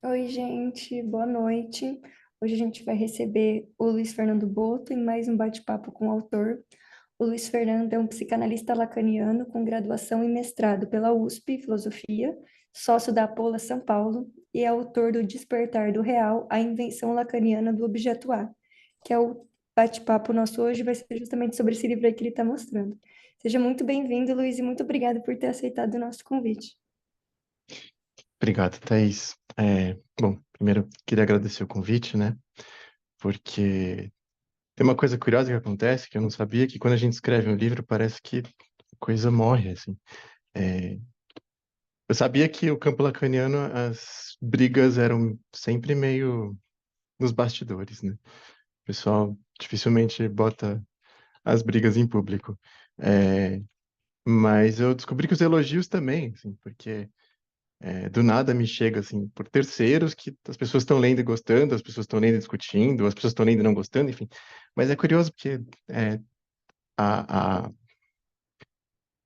Oi, gente, boa noite. Hoje a gente vai receber o Luiz Fernando Boto em mais um bate-papo com o autor. O Luiz Fernando é um psicanalista lacaniano com graduação e mestrado pela USP, Filosofia, sócio da Apola São Paulo e é autor do Despertar do Real, a invenção lacaniana do objeto A, que é o bate-papo nosso hoje, vai ser justamente sobre esse livro aí que ele está mostrando. Seja muito bem-vindo, Luiz, e muito obrigado por ter aceitado o nosso convite. Obrigado, Thaís. Bom, primeiro queria agradecer o convite, né? Porque tem uma coisa curiosa que acontece que eu não sabia, que quando a gente escreve um livro parece que a coisa morre, assim. É, eu sabia que o campo lacaniano, as brigas eram sempre meio nos bastidores, né? O pessoal dificilmente bota as brigas em público. É, mas eu descobri que os elogios também, assim, porque do nada me chega assim por terceiros que as pessoas estão lendo e gostando, as pessoas estão lendo e discutindo, as pessoas estão lendo e não gostando, enfim. Mas é curioso porque é, a, a-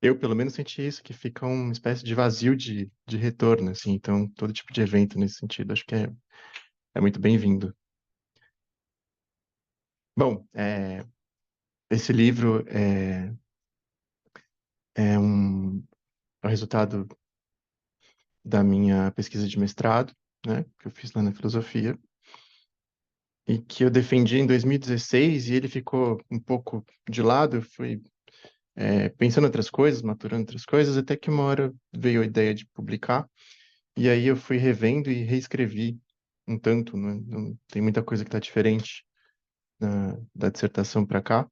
eu pelo menos senti isso, que fica uma espécie de vazio de retorno, assim. Então todo tipo de evento nesse sentido, acho que é muito bem-vindo. Bom, esse livro é é o resultado da minha pesquisa de mestrado, né, que eu fiz lá na filosofia. E que eu defendi em 2016 e ele ficou um pouco de lado. Eu fui pensando em outras coisas, maturando outras coisas, até que uma hora veio a ideia de publicar. E aí eu fui revendo e reescrevi um tanto, né? Não, tem muita coisa que está diferente da dissertação para cá,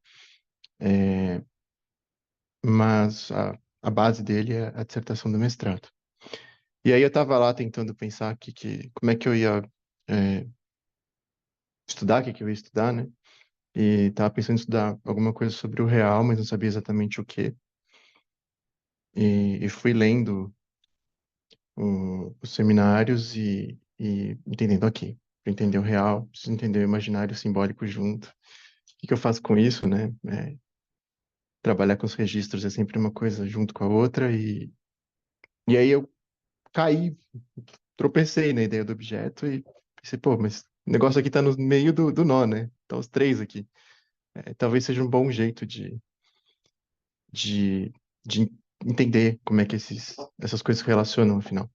mas a base dele é a dissertação do mestrado. E aí eu estava lá tentando pensar como é que eu ia é, estudar, o que eu ia estudar, né? E estava pensando em estudar alguma coisa sobre o real, mas não sabia exatamente o quê. E fui lendo os seminários e entendendo, ok, para entender o real, preciso entender o imaginário simbólico junto. O que eu faço com isso, né? Trabalhar com os registros é sempre uma coisa junto com a outra, e aí eu caí, tropecei na ideia do objeto e pensei, pô, mas o negócio aqui tá no meio do nó, né? Tá os três aqui. Talvez seja um bom jeito de, de entender como é que essas coisas se relacionam, afinal.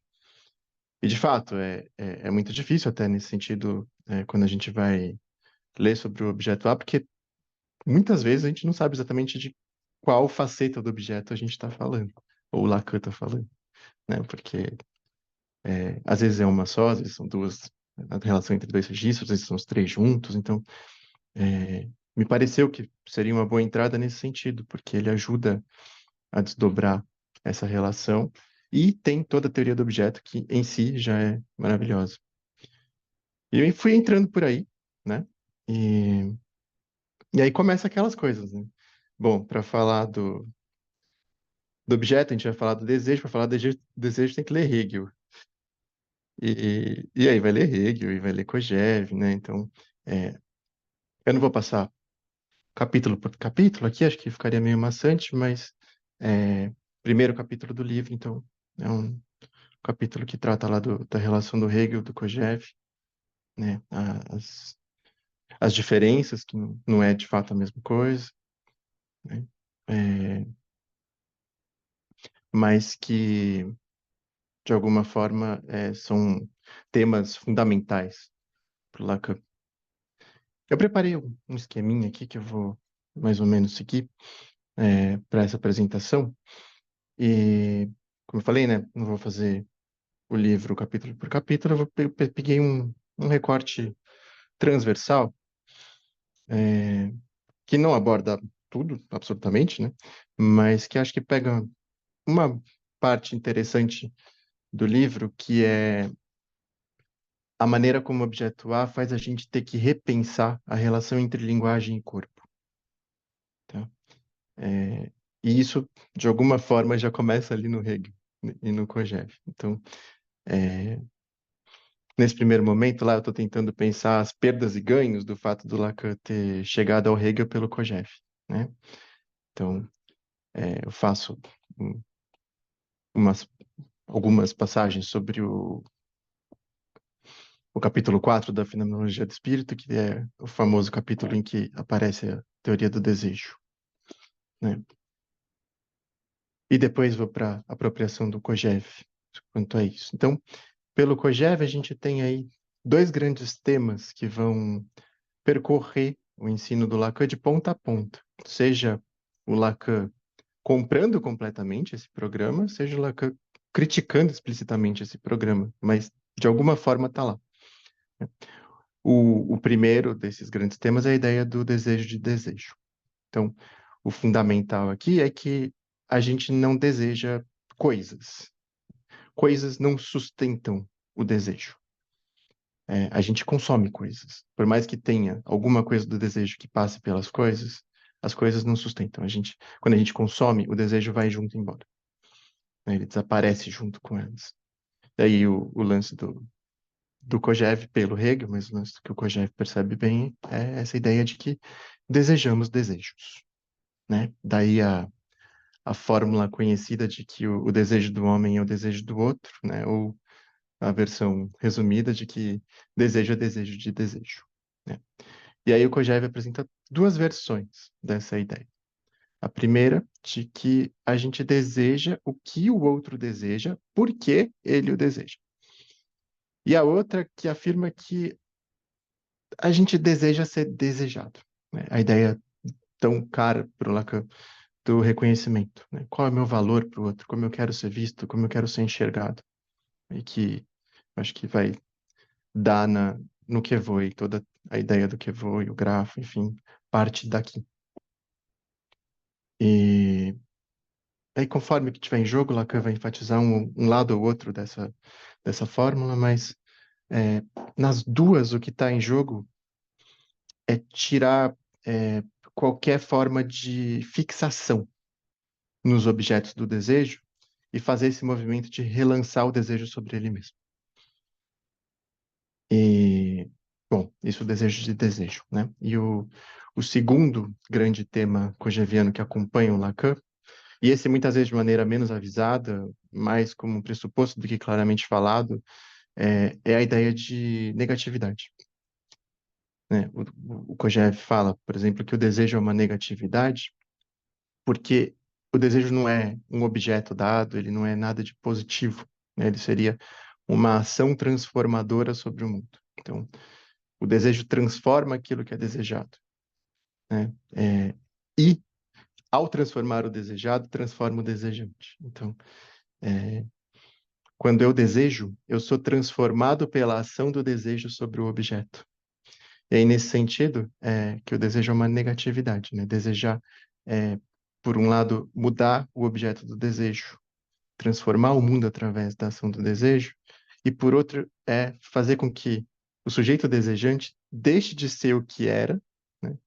E, de fato, é muito difícil até nesse sentido, quando a gente vai ler sobre o objeto A, porque muitas vezes a gente não sabe exatamente de qual faceta do objeto a gente está falando, ou o Lacan está falando, né? Porque às vezes é uma só, às vezes são duas, a relação entre dois registros, às vezes são os três juntos. Então, me pareceu que seria uma boa entrada nesse sentido, porque ele ajuda a desdobrar essa relação e tem toda a teoria do objeto que em si já é maravilhosa. E eu fui entrando por aí, né? E, e aí começa aquelas coisas, né? Bom, para falar do objeto, a gente vai falar do desejo. Para falar do desejo tem que ler Hegel. E aí vai ler Hegel e vai ler Kojève, né? Então, é, eu não vou passar capítulo por capítulo aqui, acho que ficaria meio maçante, mas primeiro capítulo do livro, então, é um capítulo que trata lá da relação do Hegel, do Kojève, né? As diferenças, que não é de fato a mesma coisa, né? É, mas que, de alguma forma, são temas fundamentais para o Lacan. Eu preparei um esqueminha aqui que eu vou mais ou menos seguir para essa apresentação. E, como eu falei, né, não vou fazer o livro capítulo por capítulo, peguei um recorte transversal, que não aborda tudo, absolutamente, né, mas que acho que pega uma parte interessante do livro, que é a maneira como o objeto A faz a gente ter que repensar a relação entre linguagem e corpo, tá? E isso, de alguma forma, já começa ali no Hegel e no Kojève. Então, nesse primeiro momento lá, eu estou tentando pensar as perdas e ganhos do fato do Lacan ter chegado ao Hegel pelo Kojève, né? Então, eu faço um- umas, algumas passagens sobre o capítulo 4 da Fenomenologia do Espírito, que é o famoso capítulo em que aparece a teoria do desejo, né? E depois vou para a apropriação do Kojève quanto a isso. Então, pelo Kojève, a gente tem aí dois grandes temas que vão percorrer o ensino do Lacan de ponta a ponta, seja o Lacan comprando completamente esse programa, seja o Lacan criticando explicitamente esse programa, mas de alguma forma está lá. O primeiro desses grandes temas é a ideia do desejo de desejo. Então, o fundamental aqui é que a gente não deseja coisas. Coisas não sustentam o desejo. A gente consome coisas. Por mais que tenha alguma coisa do desejo que passe pelas coisas, as coisas não sustentam. Quando a gente consome, o desejo vai junto embora, né? Ele desaparece junto com elas. Daí o lance do Kojève pelo Hegel, mas o lance que o Kojève percebe bem é essa ideia de que desejamos desejos, né? Daí a fórmula conhecida de que o desejo do homem é o desejo do outro, né? Ou a versão resumida de que desejo é desejo de desejo, né? E aí o Kojève apresenta duas versões dessa ideia. A primeira, de que a gente deseja o que o outro deseja, porque ele o deseja. E a outra, que afirma que a gente deseja ser desejado, né? A ideia tão cara para o Lacan do reconhecimento, né? Qual é o meu valor para o outro? Como eu quero ser visto? Como eu quero ser enxergado? E que acho que vai dar no que foi, toda a ideia do que foi, o grafo, enfim, parte daqui. E aí, conforme que tiver em jogo, Lacan vai enfatizar um lado ou outro dessa fórmula, mas é, nas duas, o que está em jogo é tirar qualquer forma de fixação nos objetos do desejo e fazer esse movimento de relançar o desejo sobre ele mesmo. E, bom, isso é o desejo de desejo, né? E o segundo grande tema cogeviano que acompanha o Lacan, e esse muitas vezes de maneira menos avisada, mais como um pressuposto do que claramente falado, é a ideia de negatividade, né? O Kojève fala, por exemplo, que o desejo é uma negatividade, porque o desejo não é um objeto dado, ele não é nada de positivo, né? Ele seria uma ação transformadora sobre o mundo. Então, o desejo transforma aquilo que é desejado, né? E, ao transformar o desejado, transforma o desejante. Então, quando eu desejo, eu sou transformado pela ação do desejo sobre o objeto. E aí, nesse sentido, que o desejo é uma negatividade, né? Desejar, por um lado, mudar o objeto do desejo, transformar o mundo através da ação do desejo, e por outro, fazer com que o sujeito desejante deixe de ser o que era, né?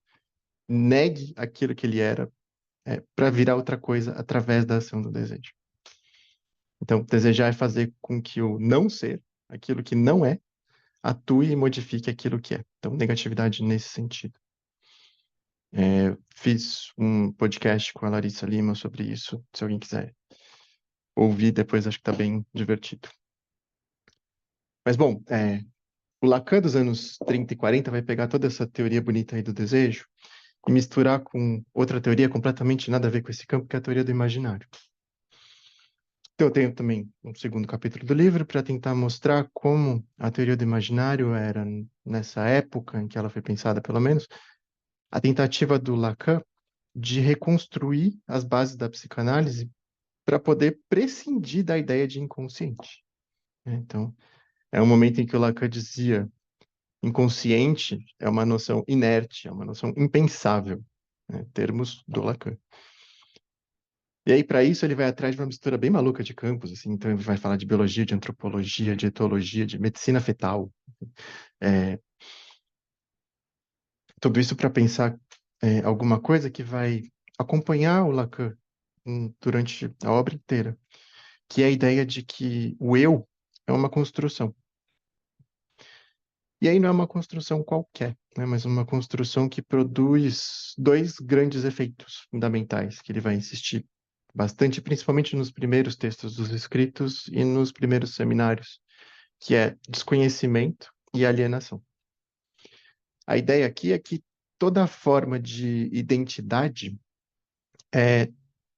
Negue aquilo que ele era, para virar outra coisa através da ação do desejo. Então, desejar é fazer com que o não ser, aquilo que não é, atue e modifique aquilo que é. Então, negatividade nesse sentido. Fiz um podcast com a Larissa Lima sobre isso, se alguém quiser ouvir depois, acho que está bem divertido. Mas, bom, o Lacan dos anos 30 e 40 vai pegar toda essa teoria bonita aí do desejo e misturar com outra teoria completamente nada a ver com esse campo, que é a teoria do imaginário. Então, eu tenho também um segundo capítulo do livro para tentar mostrar como a teoria do imaginário era, nessa época em que ela foi pensada, pelo menos, a tentativa do Lacan de reconstruir as bases da psicanálise para poder prescindir da ideia de inconsciente, né? Então, é um momento em que o Lacan dizia: inconsciente é uma noção inerte, é uma noção impensável, né? Termos do Lacan. E aí, para isso, ele vai atrás de uma mistura bem maluca de campos, assim. Então, ele vai falar de biologia, de antropologia, de etologia, de medicina fetal. É, tudo isso para pensar alguma coisa que vai acompanhar o Lacan durante a obra inteira, que é a ideia de que o eu é uma construção. E aí não é uma construção qualquer, né, mas uma construção que produz dois grandes efeitos fundamentais, que ele vai insistir bastante, principalmente nos primeiros textos dos escritos e nos primeiros seminários, que é desconhecimento e alienação. A ideia aqui é que toda forma de identidade é,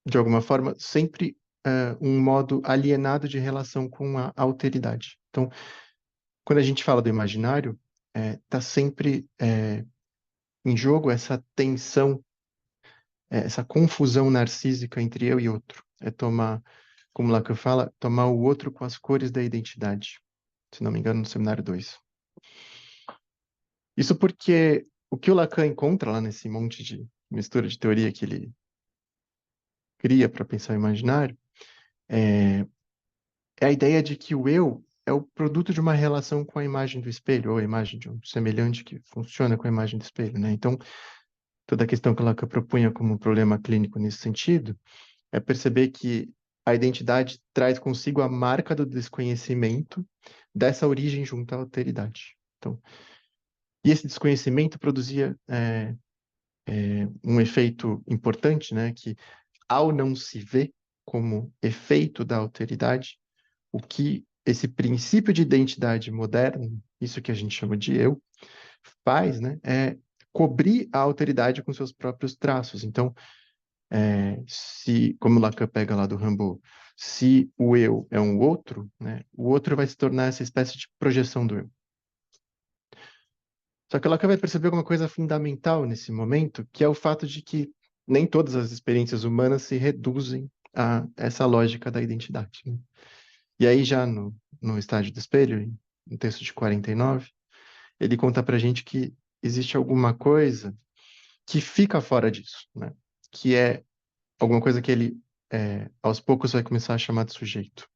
de alguma forma, sempre um modo alienado de relação com a alteridade. Então, quando a gente fala do imaginário, está sempre em jogo essa tensão, essa confusão narcísica entre eu e outro. É tomar, como Lacan fala, tomar o outro com as cores da identidade. Se não me engano, no seminário 2. Isso porque o que o Lacan encontra lá nesse monte de mistura de teoria que ele cria para pensar o imaginário é a ideia de que o eu é o produto de uma relação com a imagem do espelho, ou a imagem de um semelhante que funciona com a imagem do espelho, né? Então, toda a questão que o Lacan propunha como um problema clínico nesse sentido é perceber que a identidade traz consigo a marca do desconhecimento dessa origem junto à alteridade. Então, e esse desconhecimento produzia um efeito importante, né? Que ao não se ver como efeito da alteridade, o que esse princípio de identidade moderno, isso que a gente chama de eu, faz, né, é cobrir a alteridade com seus próprios traços. Então, se, como Lacan pega lá do Rimbaud, se o eu é um outro, né, o outro vai se tornar essa espécie de projeção do eu. Só que Lacan vai perceber alguma coisa fundamental nesse momento, que é o fato de que nem todas as experiências humanas se reduzem a essa lógica da identidade, né? E aí, já no Estágio do Espelho, no texto de 49, ele conta pra gente que existe alguma coisa que fica fora disso, né? Que é alguma coisa que ele, aos poucos, vai começar a chamar de sujeito.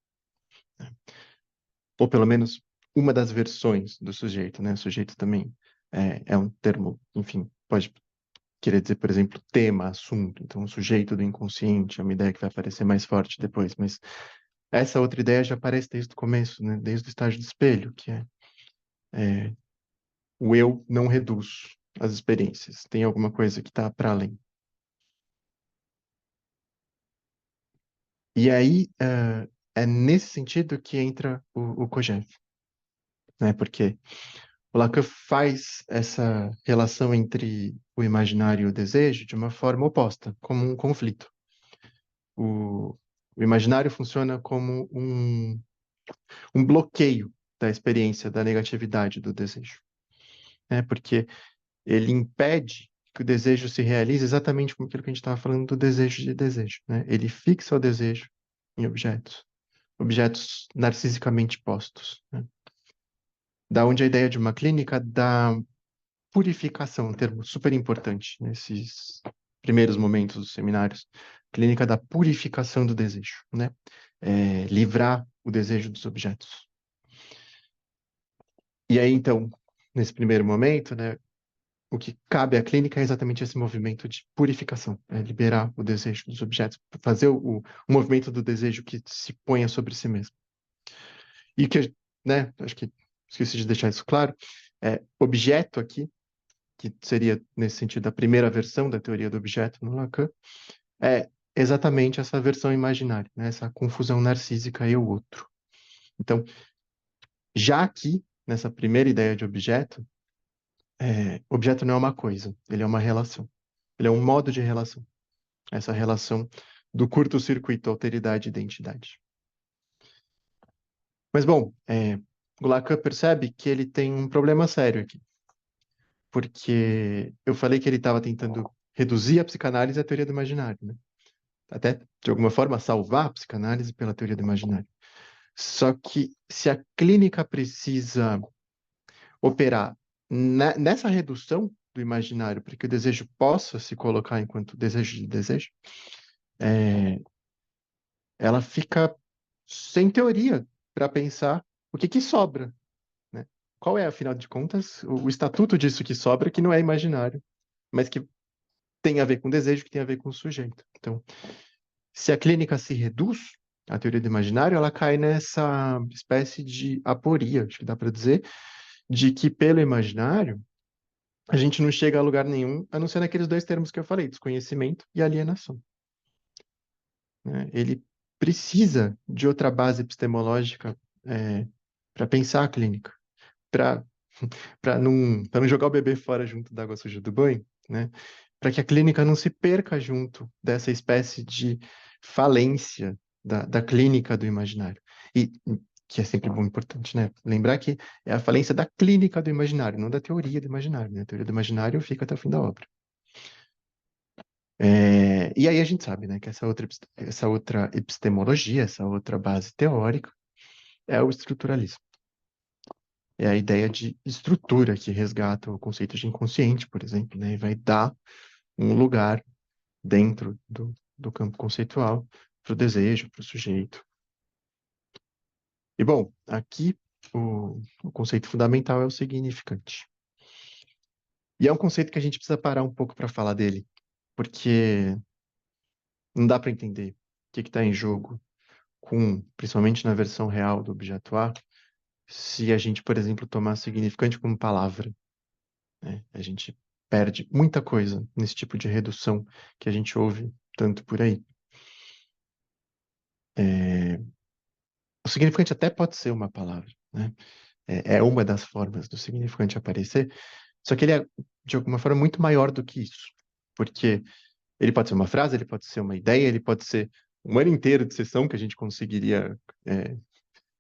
Ou pelo menos uma das versões do sujeito, né? Sujeito também é um termo, enfim, pode querer dizer, por exemplo, tema, assunto. Então, o sujeito do inconsciente é uma ideia que vai aparecer mais forte depois, mas essa outra ideia já aparece desde o começo, né? Desde o estágio do espelho, que é o eu não reduz as experiências. Tem alguma coisa que está para além. E aí, é nesse sentido que entra o Kojève, né? Porque o Lacan faz essa relação entre o imaginário e o desejo de uma forma oposta, como um conflito. O imaginário funciona como um bloqueio da experiência da negatividade do desejo, né? Porque ele impede que o desejo se realize exatamente como aquilo que a gente estava falando do desejo de desejo, né? Ele fixa o desejo em objetos, objetos narcisicamente postos, né? Da onde a ideia de uma clínica da purificação, um termo super importante nesses primeiros momentos dos seminários, clínica da purificação do desejo, né? Livrar o desejo dos objetos. E aí, então, nesse primeiro momento, né, o que cabe à clínica é exatamente esse movimento de purificação, liberar o desejo dos objetos, fazer o movimento do desejo que se ponha sobre si mesmo. E que, né, acho que esqueci de deixar isso claro, objeto aqui, que seria, nesse sentido, a primeira versão da teoria do objeto no Lacan, é exatamente essa versão imaginária, né, essa confusão narcísica e o outro. Então, já aqui, nessa primeira ideia de objeto, objeto não é uma coisa, ele é uma relação. Ele é um modo de relação. Essa relação do curto-circuito alteridade e identidade. Mas, bom, o Lacan percebe que ele tem um problema sério aqui. Porque eu falei que ele estava tentando reduzir a psicanálise à teoria do imaginário, né? Até, de alguma forma, salvar a psicanálise pela teoria do imaginário. Só que se a clínica precisa operar nessa redução do imaginário para que o desejo possa se colocar enquanto desejo de desejo, ela fica sem teoria para pensar o que sobra, né? Qual é, afinal de contas, o estatuto disso que sobra, que não é imaginário, mas que tem a ver com desejo, que tem a ver com o sujeito. Então, se a clínica se reduz à teoria do imaginário, ela cai nessa espécie de aporia, acho que dá para dizer, de que pelo imaginário a gente não chega a lugar nenhum, a não ser naqueles dois termos que eu falei, desconhecimento e alienação, né? Ele precisa de outra base epistemológica para pensar a clínica, para para não jogar o bebê fora junto da água suja do banho, né? Para que a clínica não se perca junto dessa espécie de falência da clínica do imaginário. E que é sempre bom e importante, né? Lembrar que é a falência da clínica do imaginário, não da teoria do imaginário, né? A teoria do imaginário fica até o fim da obra. E aí a gente sabe, né, que essa outra epistemologia, essa outra base teórica é o estruturalismo. É a ideia de estrutura que resgata o conceito de inconsciente, por exemplo, né, e vai dar um lugar dentro do campo conceitual para o desejo, para o sujeito. E, bom, aqui o conceito fundamental é o significante. E é um conceito que a gente precisa parar um pouco para falar dele, porque não dá para entender o que está em jogo principalmente na versão real do objeto A, se a gente, por exemplo, tomar significante como palavra, né? A gente perde muita coisa nesse tipo de redução que a gente ouve tanto por aí. O significante até pode ser uma palavra, né? É uma das formas do significante aparecer, só que ele é, de alguma forma, muito maior do que isso. Porque ele pode ser uma frase, ele pode ser uma ideia, ele pode ser um ano inteiro de sessão que a gente conseguiria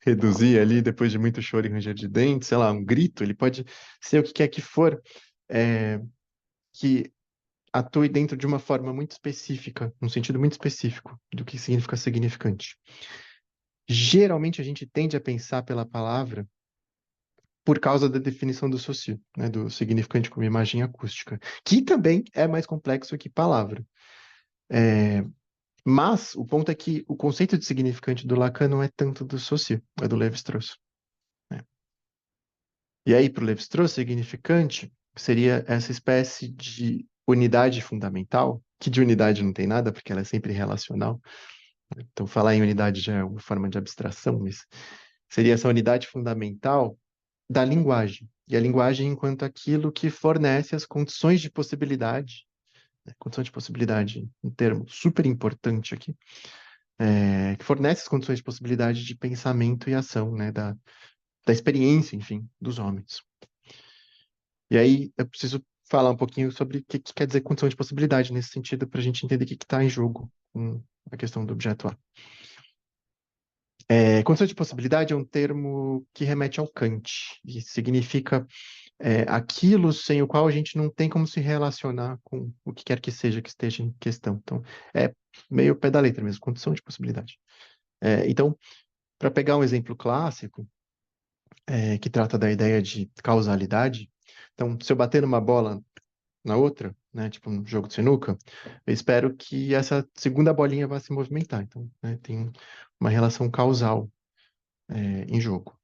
reduzir ali depois de muito choro e ranger de dentes, sei lá, um grito, ele pode ser o que quer que for, é, que atue dentro de uma forma muito específica, num sentido muito específico do que significa significante. Geralmente a gente tende a pensar pela palavra por causa da definição do Saussure, né, do significante como imagem acústica, que também é mais complexo que palavra. Mas o ponto é que o conceito de significante do Lacan não é tanto do Saussure, é do Lévi-Strauss. Né? E aí, para o Lévi-Strauss, significante seria essa espécie de unidade fundamental, que de unidade não tem nada, porque ela é sempre relacional. Então, falar em unidade já é uma forma de abstração, mas seria essa unidade fundamental da linguagem. E a linguagem enquanto aquilo que fornece as condições de possibilidade, né? Condição de possibilidade, um termo super importante aqui, que fornece as condições de possibilidade de pensamento e ação, né? Da experiência, enfim, dos homens. E aí eu preciso falar um pouquinho sobre o que quer dizer condição de possibilidade nesse sentido, para a gente entender o que está em jogo com a questão do objeto A. Condição de possibilidade é um termo que remete ao Kant e significa aquilo sem o qual a gente não tem como se relacionar com o que quer que seja que esteja em questão. Então, é meio pé da letra mesmo, condição de possibilidade. Então, para pegar um exemplo clássico, que trata da ideia de causalidade, então, se eu bater numa bola na outra, né, tipo um jogo de sinuca, eu espero que essa segunda bolinha vá se movimentar. Então, né, tem uma relação causal em jogo.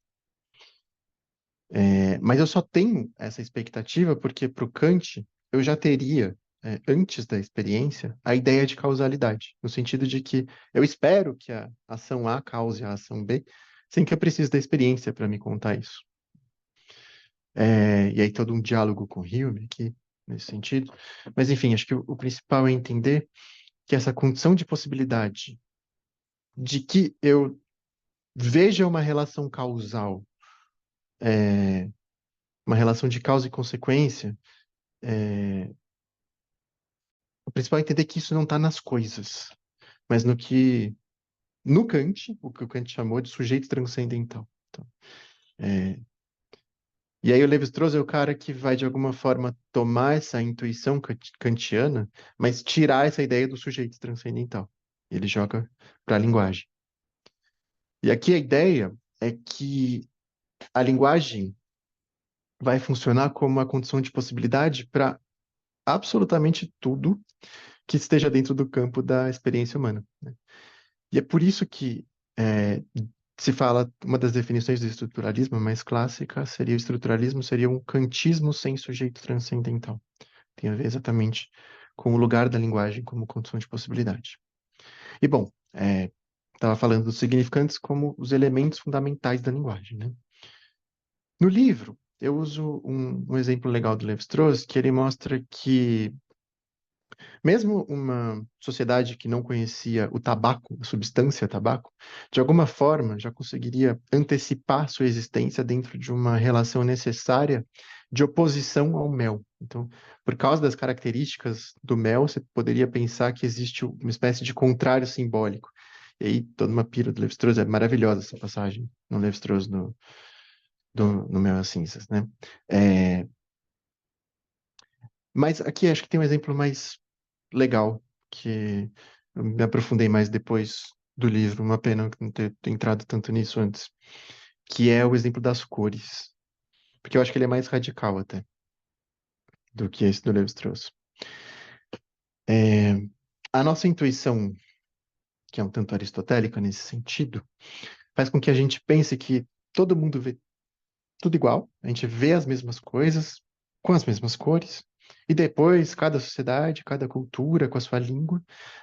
Mas eu só tenho essa expectativa porque para o Kant eu já teria, antes da experiência, a ideia de causalidade, no sentido de que eu espero que a ação A cause a ação B, sem que eu precise da experiência para me contar isso. E aí todo um diálogo com Hume aqui, nesse sentido. Mas enfim, acho que o principal é entender que essa condição de possibilidade de que eu veja uma relação causal, uma relação de causa e consequência, o principal é entender que isso não está nas coisas, mas no Kant, o que o Kant chamou de sujeito transcendental. Então, e aí o Levi-Strauss é o cara que vai, de alguma forma, tomar essa intuição kantiana, mas tirar essa ideia do sujeito transcendental. Ele joga para a linguagem. E aqui a ideia é que a linguagem vai funcionar como uma condição de possibilidade para absolutamente tudo que esteja dentro do campo da experiência humana, né? E é por isso que se fala, uma das definições do estruturalismo mais clássica seria o estruturalismo seria um kantismo sem sujeito transcendental. Tem a ver exatamente com o lugar da linguagem como condição de possibilidade. E bom, estava falando dos significantes como os elementos fundamentais da linguagem, né? No livro, eu uso um exemplo legal do Lévi-Strauss, que ele mostra que Mesmo uma sociedade que não conhecia o tabaco, a substância tabaco, de alguma forma já conseguiria antecipar sua existência dentro de uma relação necessária de oposição ao mel. Então, por causa das características do mel, você poderia pensar que existe uma espécie de contrário simbólico. E aí, toda uma pira do Lévi-Strauss, é maravilhosa essa passagem no Lévi-Strauss, no Mel às Cinzas, né? É, mas aqui acho que tem um exemplo mais legal, que eu me aprofundei mais depois do livro, uma pena não ter entrado tanto nisso antes, que é o exemplo das cores, porque eu acho que ele é mais radical até do que esse do Levi-Strauss. É, a nossa intuição, que é um tanto aristotélica nesse sentido, faz com que a gente pense que todo mundo vê tudo igual, a gente vê as mesmas coisas, com as mesmas cores, e depois cada sociedade, cada cultura, com a sua língua,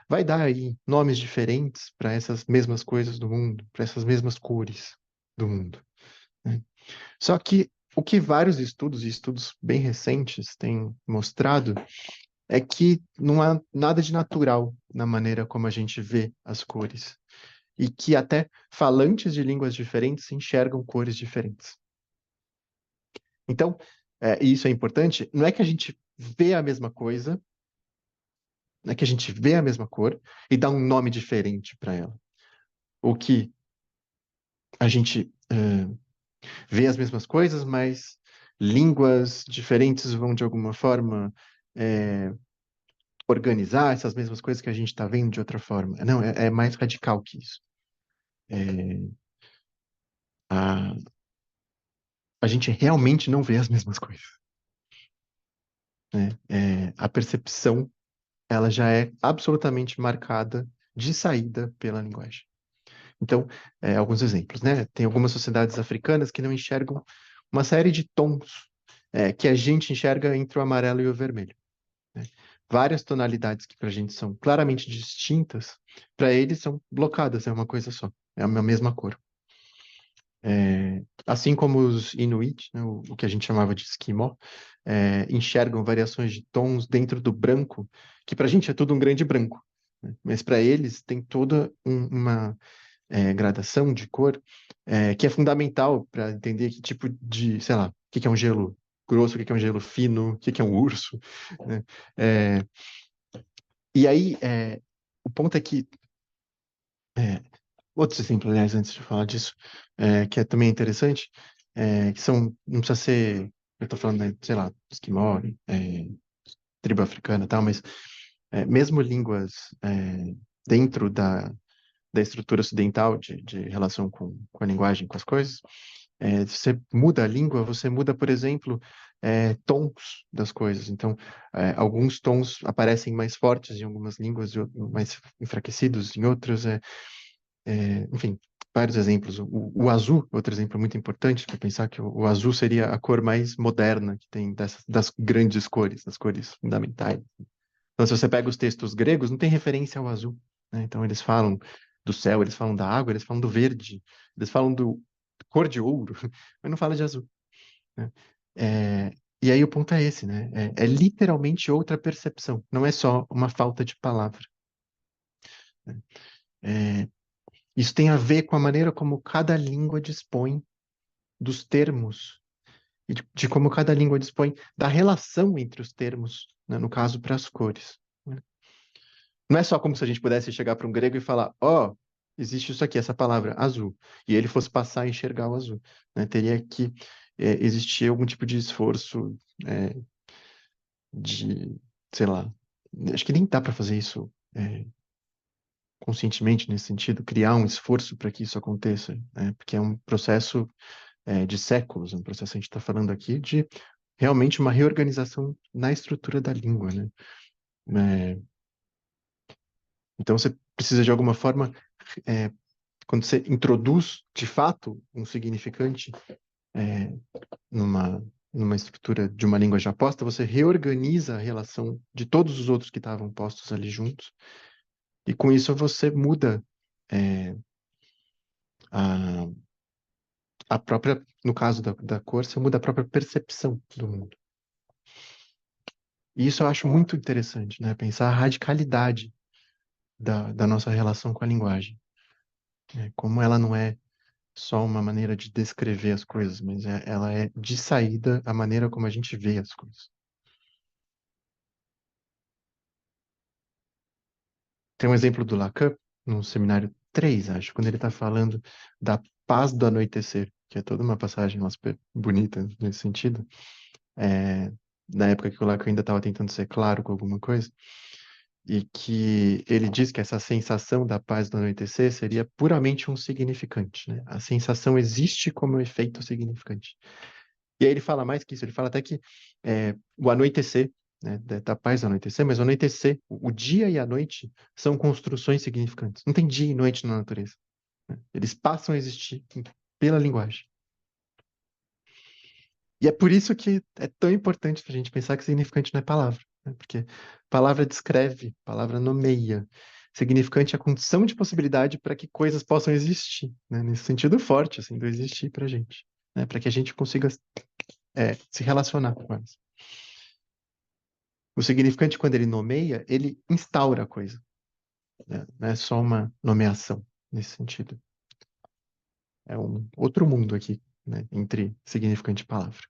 vai dar aí nomes diferentes para essas mesmas coisas do mundo, para essas mesmas cores do mundo, né? Só que o que vários estudos, e estudos bem recentes, têm mostrado é que não há nada de natural na maneira como a gente vê as cores, e que até falantes de línguas diferentes enxergam cores diferentes. Então, e isso é importante, não é que a gente vê a mesma coisa, não é que a gente vê a mesma cor e dá um nome diferente para ela. Ou que a gente vê as mesmas coisas, mas línguas diferentes vão de alguma forma é, organizar essas mesmas coisas que a gente está vendo de outra forma. Não, é mais radical que isso. É, a, a gente realmente não vê as mesmas coisas, né? A percepção, ela já é absolutamente marcada de saída pela linguagem. Então, alguns exemplos, né? Tem algumas sociedades africanas que não enxergam uma série de tons que a gente enxerga entre o amarelo e o vermelho, né? Várias tonalidades que para a gente são claramente distintas, para eles são blocadas, é uma coisa só, é a mesma cor. Assim como os Inuit, né, o que a gente chamava de esquimó, enxergam variações de tons dentro do branco, que para a gente é tudo um grande branco, né? Mas para eles tem toda uma gradação de cor, que é fundamental para entender que tipo de, sei lá, o que que é um gelo grosso, o que que é um gelo fino, o que que é um urso, né? É, e aí, o ponto é que, outros exemplos, aliás, antes de falar disso, que é também interessante, que são, não precisa ser, eu tô falando, né, sei lá, esquimó, tribo africana e tal, mas mesmo línguas dentro da estrutura ocidental de relação com a linguagem, com as coisas, você muda a língua, você muda, por exemplo, tons das coisas. Então, alguns tons aparecem mais fortes em algumas línguas e mais enfraquecidos em outras. Enfim, vários exemplos. O azul, outro exemplo muito importante, para pensar que o azul seria a cor mais moderna que tem das grandes cores, das cores fundamentais. Então, se você pega os textos gregos, não tem referência ao azul, né? Então, eles falam do céu, eles falam da água, eles falam do verde, eles falam do cor de ouro, mas não fala de azul, né? É, e aí o ponto é esse, né? É literalmente outra percepção, não é só uma falta de palavra, né? É, isso tem a ver com a maneira como cada língua dispõe dos termos e de como cada língua dispõe da relação entre os termos, né? No caso, para as cores, né? Não é só como se a gente pudesse chegar para um grego e falar, ó, existe isso aqui, essa palavra, azul, e ele fosse passar a enxergar o azul, né? Teria que existir algum tipo de esforço é, de, sei lá, acho que nem dá para fazer isso conscientemente nesse sentido, criar um esforço para que isso aconteça, né? Porque é um processo de séculos, um processo que a gente está falando aqui de realmente uma reorganização na estrutura da língua, né? É, então você precisa de alguma forma é, quando você introduz, de fato, um significante é, numa, numa estrutura de uma língua já posta, você reorganiza a relação de todos os outros que estavam postos ali juntos, e com isso você muda é, a, a própria, no caso da cor, você muda a própria percepção do mundo. E isso eu acho muito interessante, né? Pensar a radicalidade da nossa relação com a linguagem, né? Como ela não é só uma maneira de descrever as coisas, mas ela é, de saída, a maneira como a gente vê as coisas. Tem um exemplo do Lacan, no seminário 3, acho, quando ele está falando da paz do anoitecer, que é toda uma passagem lá super bonita nesse sentido. É, na época que o Lacan ainda estava tentando ser claro com alguma coisa, e que ele diz que essa sensação da paz do anoitecer seria puramente um significante, né? A sensação existe como um efeito significante. E aí ele fala mais que isso, ele fala até que o anoitecer, né, da paz do anoitecer, mas o anoitecer, o dia e a noite são construções significantes. Não tem dia e noite na natureza, né? Eles passam a existir pela linguagem. E é por isso que é tão importante para a gente pensar que significante não é palavra, né? Porque palavra descreve, palavra nomeia. Significante é a condição de possibilidade para que coisas possam existir, né? Nesse sentido forte, assim, do existir para a gente, né? Para que a gente consiga se relacionar com elas. O significante, quando ele nomeia, ele instaura a coisa, né? Não é só uma nomeação nesse sentido. É um outro mundo aqui, né? Entre significante e palavra.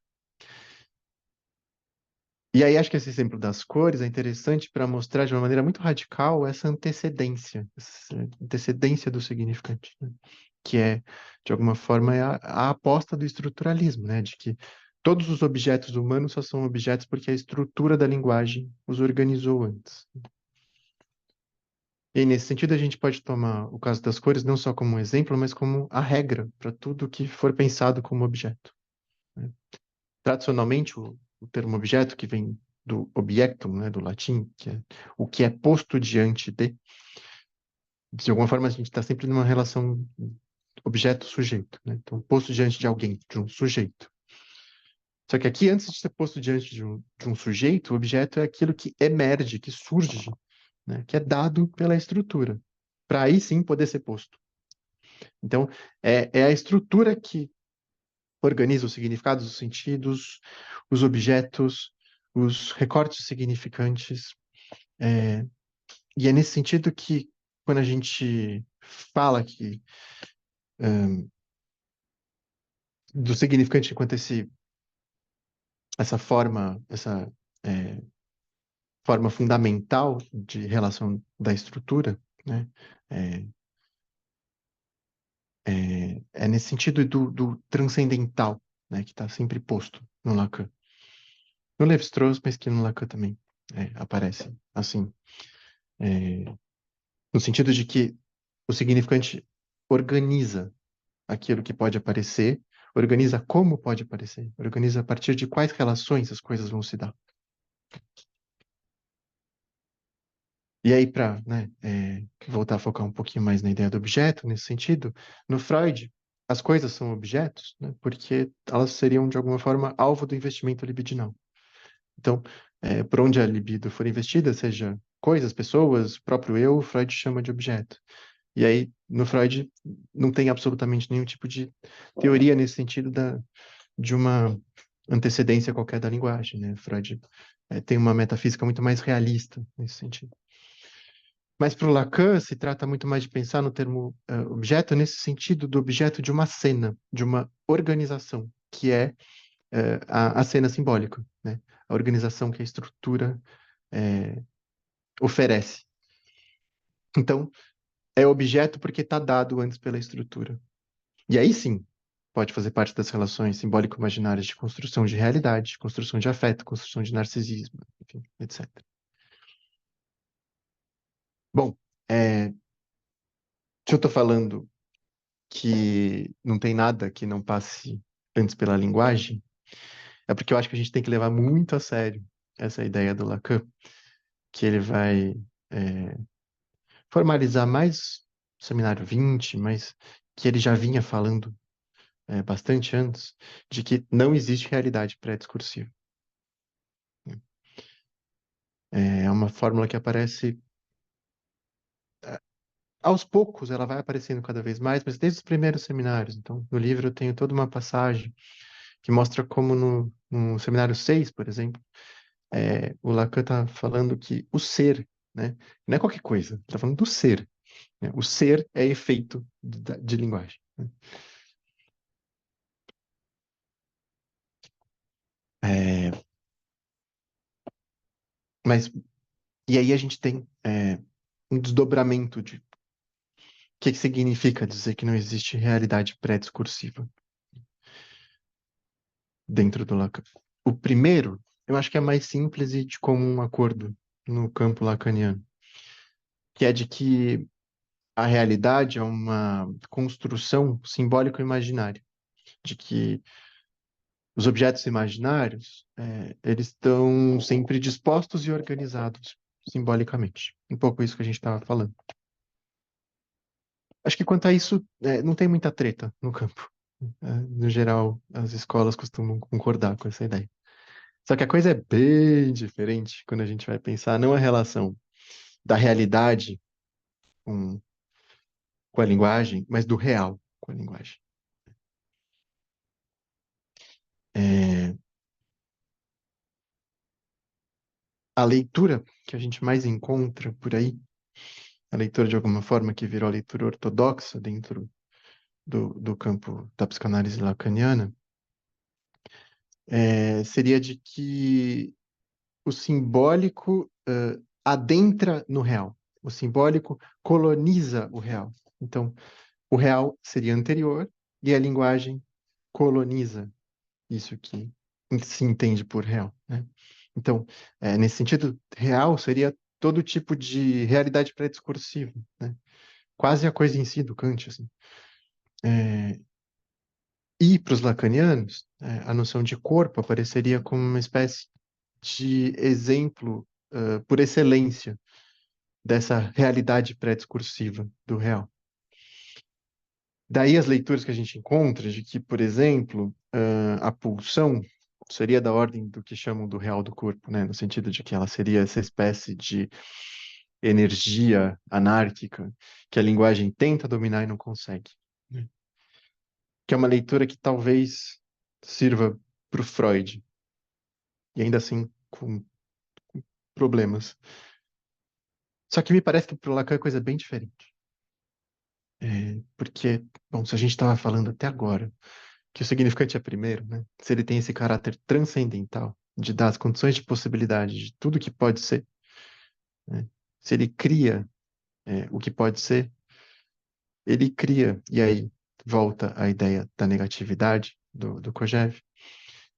E aí acho que esse exemplo das cores é interessante para mostrar de uma maneira muito radical essa antecedência do significante, né? Que é, de alguma forma, a aposta do estruturalismo, né? De que todos os objetos humanos só são objetos porque a estrutura da linguagem os organizou antes. E nesse sentido, a gente pode tomar o caso das cores não só como um exemplo, mas como a regra para tudo que for pensado como objeto, né? Tradicionalmente, o termo objeto, que vem do objectum, né, do latim, que é o que é posto diante de alguma forma, a gente está sempre numa relação objeto-sujeito, né? Então, posto diante de alguém, de um sujeito. Só que aqui, antes de ser posto diante de um sujeito, o objeto é aquilo que emerge, que surge, né, que é dado pela estrutura, para aí sim poder ser posto. Então, é a estrutura que organiza os significados, os sentidos, os objetos, os recortes significantes. É, e é nesse sentido que, quando a gente fala que, do significante enquanto essa é, forma fundamental de relação da estrutura, né? É, é nesse sentido do transcendental, né? Que está sempre posto no Lacan. No Lévi-Strauss, mas que no Lacan também aparece assim. É, no sentido de que o significante organiza aquilo que pode aparecer, organiza como pode aparecer, organiza a partir de quais relações as coisas vão se dar. E aí, para, né, voltar a focar um pouquinho mais na ideia do objeto, nesse sentido, no Freud, as coisas são objetos, né, porque elas seriam, de alguma forma, alvo do investimento libidinal. Então, por onde a libido for investida, seja coisas, pessoas, próprio eu, Freud chama de objeto. E aí, no Freud, não tem absolutamente nenhum tipo de teoria nesse sentido de uma antecedência qualquer da linguagem, né? Freud tem uma metafísica muito mais realista nesse sentido. Mas para o Lacan, se trata muito mais de pensar no termo objeto nesse sentido do objeto de uma cena, de uma organização, que é a cena simbólica, né? A organização que a estrutura eh, oferece. Então, é objeto porque está dado antes pela estrutura. E aí sim, pode fazer parte das relações simbólico-imaginárias de construção de realidade, construção de afeto, construção de narcisismo, enfim, etc. Bom, se eu estou falando que não tem nada que não passe antes pela linguagem, é porque eu acho que a gente tem que levar muito a sério essa ideia do Lacan, que ele vai é, formalizar mais no Seminário 20, mas que ele já vinha falando bastante antes, de que não existe realidade pré-discursiva. É uma fórmula que aparece aos poucos, ela vai aparecendo cada vez mais, mas desde os primeiros seminários. Então, no livro eu tenho toda uma passagem que mostra como no seminário 6, por exemplo, o Lacan está falando que o ser, né, não é qualquer coisa, está falando do ser, né? O ser é efeito de linguagem, né? É, mas, e aí a gente tem um desdobramento de o que significa dizer que não existe realidade pré-discursiva dentro do Lacan. O primeiro, eu acho que é mais simples e de comum acordo no campo lacaniano, que é de que a realidade é uma construção simbólico-imaginária, de que os objetos imaginários, eles estão sempre dispostos e organizados simbolicamente. Um pouco isso que a gente estava falando. Acho que quanto a isso, não tem muita treta no campo. No geral, as escolas costumam concordar com essa ideia. Só que a coisa é bem diferente quando a gente vai pensar não a relação da realidade com, com a linguagem, mas do real com a linguagem. É, a leitura que a gente mais encontra por aí, a leitura de alguma forma que virou a leitura ortodoxa dentro do campo da psicanálise lacaniana, seria de que o simbólico adentra no real. O simbólico coloniza o real. Então, o real seria anterior e a linguagem coloniza isso que se entende por real, né? Então, nesse sentido, real seria todo tipo de realidade pré-discursiva, né? Quase a coisa em si do Kant, assim. É, e para os lacanianos, a noção de corpo apareceria como uma espécie de exemplo, por excelência, dessa realidade pré-discursiva do real. Daí as leituras que a gente encontra de que, por exemplo, a pulsão seria da ordem do que chamam do real do corpo, né? No sentido de que ela seria essa espécie de energia anárquica que a linguagem tenta dominar e não consegue, né? Que é uma leitura que talvez sirva para o Freud, e ainda assim com problemas. Só que me parece que para o Lacan é coisa bem diferente. Porque, bom, se a gente estava falando até agora que o significante é primeiro, né? Se ele tem esse caráter transcendental de dar as condições de possibilidade de tudo que pode ser, né? Se ele cria o que pode ser, ele cria, e aí volta a ideia da negatividade do Kojève,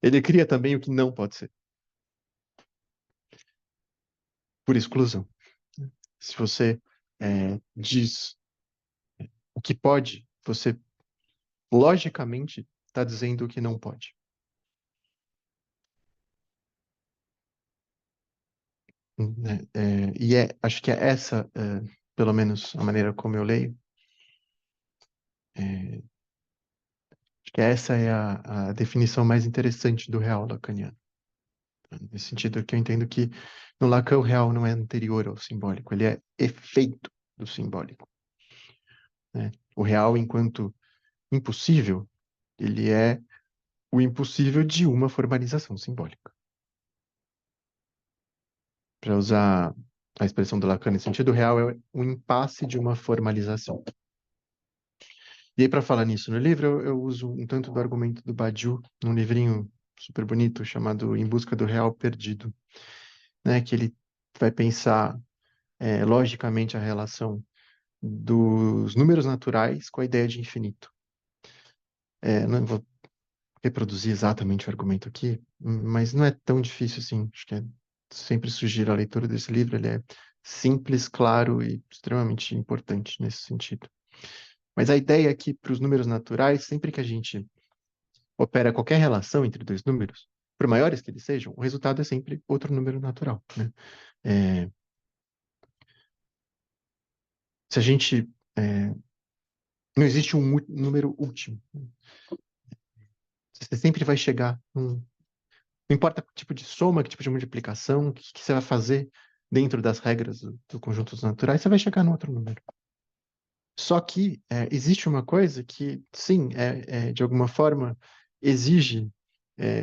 ele cria também o que não pode ser, por exclusão. Se você diz o que pode, você logicamente está dizendo o que não pode. Né? Acho que é essa, pelo menos a maneira como eu leio, é, acho que essa é a definição mais interessante do real lacaniano. Nesse sentido que eu entendo que no Lacan o real não é anterior ao simbólico, ele é efeito do simbólico, né? O real, enquanto impossível, ele é o impossível de uma formalização simbólica. Para usar a expressão do Lacan nesse sentido, o real é o impasse de uma formalização. E aí, para falar nisso no livro, eu uso um tanto do argumento do Badiou, num livrinho super bonito chamado Em Busca do Real Perdido, né? Que ele vai pensar logicamente a relação dos números naturais com a ideia de infinito. Não vou reproduzir exatamente o argumento aqui, mas não é tão difícil assim. Acho que sempre sugiro a leitura desse livro, ele é simples, claro e extremamente importante nesse sentido. Mas a ideia aqui para os números naturais, sempre que a gente opera qualquer relação entre dois números, por maiores que eles sejam, o resultado é sempre outro número natural, né? É, se a gente... não existe um número último. Você sempre vai chegar não importa que tipo de soma, que tipo de multiplicação, que você vai fazer dentro das regras do conjunto dos naturais, você vai chegar no outro número. Só que existe uma coisa que, sim, de alguma forma, exige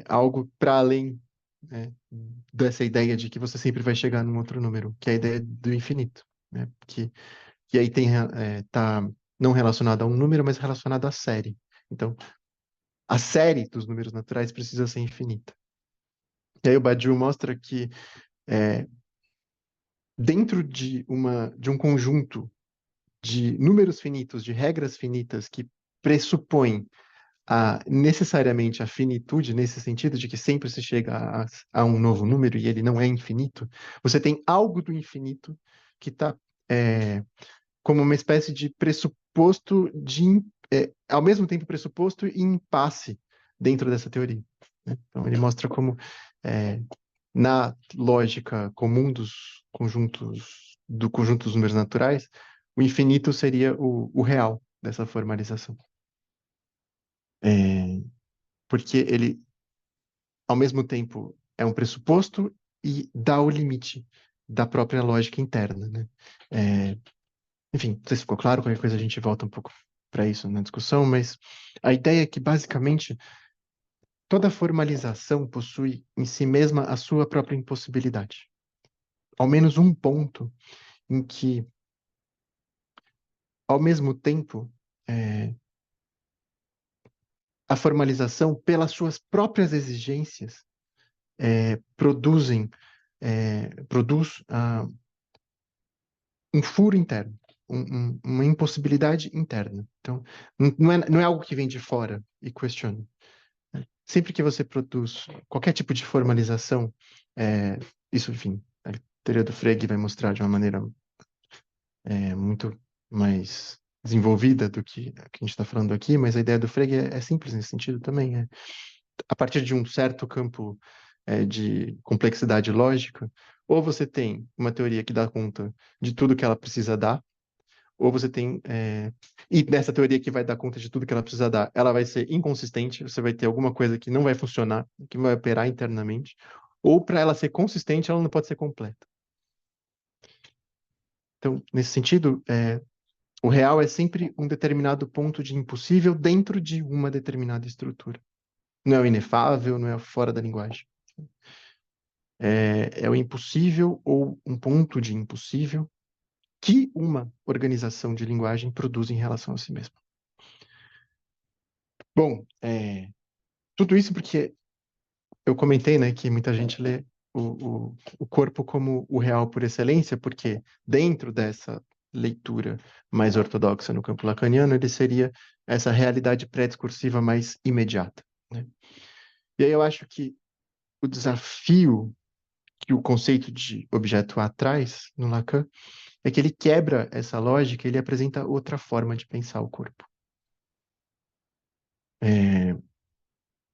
algo para além né, dessa ideia de que você sempre vai chegar num outro número, que é a ideia do infinito, né? Que aí tá não relacionado a um número, mas relacionado à série. Então, a série dos números naturais precisa ser infinita. E aí o Badiou mostra que é, dentro de um conjunto de números finitos, de regras finitas que pressupõem necessariamente a finitude, nesse sentido de que sempre se chega a um novo número e ele não é infinito, você tem algo do infinito que está como uma espécie de pressuposto ao mesmo tempo pressuposto e impasse dentro dessa teoria, né? Então ele mostra como é, na lógica comum do conjunto dos números naturais, o infinito seria o real dessa formalização. É, porque ele, ao mesmo tempo, é um pressuposto e dá o limite da própria lógica interna, né? É, enfim, não sei se ficou claro, qualquer coisa a gente volta um pouco para isso na discussão, mas a ideia é que, basicamente, toda formalização possui em si mesma a sua própria impossibilidade. Ao menos um ponto em que, ao mesmo tempo, é, a formalização, pelas suas próprias exigências, produz um furo interno, uma impossibilidade interna. Então, não é algo que vem de fora e questiona. Sempre que você produz qualquer tipo de formalização, isso, enfim, a teoria do Frege vai mostrar de uma maneira muito mais desenvolvida do que a gente está falando aqui, mas a ideia do Frege é simples nesse sentido também. A partir de um certo campo de complexidade lógica, ou você tem uma teoria que dá conta de tudo que ela precisa dar, ou você tem. E nessa teoria que vai dar conta de tudo que ela precisa dar, ela vai ser inconsistente, você vai ter alguma coisa que não vai funcionar, que vai operar internamente, ou para ela ser consistente, ela não pode ser completa. Então, nesse sentido, o real é sempre um determinado ponto de impossível dentro de uma determinada estrutura. Não é o inefável, não é fora da linguagem. É o impossível ou um ponto de impossível que uma organização de linguagem produz em relação a si mesma. Bom, tudo isso porque eu comentei, né, que muita gente lê o corpo como o real por excelência, porque dentro dessa leitura mais ortodoxa no campo lacaniano, ele seria essa realidade pré-discursiva mais imediata, né? E aí eu acho que o desafio que o conceito de objeto A traz no Lacan é que ele quebra essa lógica, ele apresenta outra forma de pensar o corpo.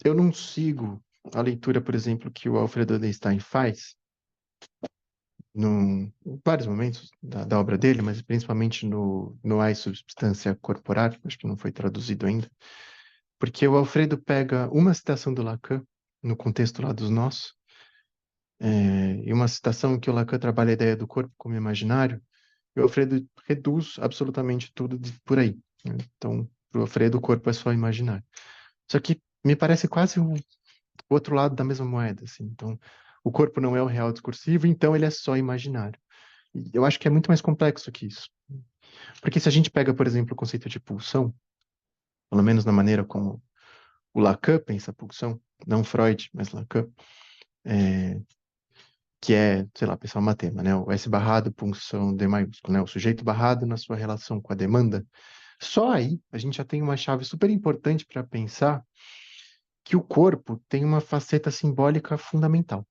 Eu não sigo a leitura, por exemplo, que o Alfredo Einstein faz, em vários momentos da obra dele, mas principalmente no A e Substância Corporal, acho que não foi traduzido ainda, porque o Alfredo pega uma citação do Lacan, no contexto lá dos nós, e uma citação que o Lacan trabalha a ideia do corpo como imaginário, e o Alfredo reduz absolutamente tudo por aí, né? Então, para o Alfredo, o corpo é só imaginário. Só que me parece quase o outro lado da mesma moeda, assim. Então, o corpo não é o real discursivo, então ele é só imaginário. E eu acho que é muito mais complexo que isso. Porque se a gente pega, por exemplo, o conceito de pulsão, pelo menos na maneira como o Lacan pensa a pulsão, não Freud, mas Lacan, que é, sei lá, pensar uma tema, né? O S barrado, punção D maiúsculo, né? O sujeito barrado na sua relação com a demanda. Só aí a gente já tem uma chave super importante para pensar que o corpo tem uma faceta simbólica fundamental.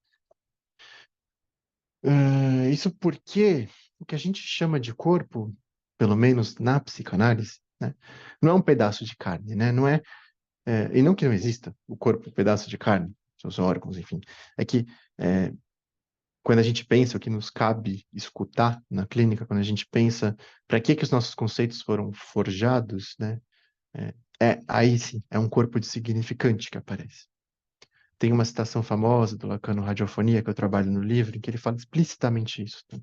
Isso porque o que a gente chama de corpo, pelo menos na psicanálise, né, não é um pedaço de carne, né? Não é, e não que não exista o corpo um pedaço de carne, seus órgãos, enfim. É que quando a gente pensa o que nos cabe escutar na clínica, quando a gente pensa para que os nossos conceitos foram forjados, né? Aí sim, é um corpo de significante que aparece. Tem uma citação famosa do Lacan no Radiofonia, que eu trabalho no livro, em que ele fala explicitamente isso, tá?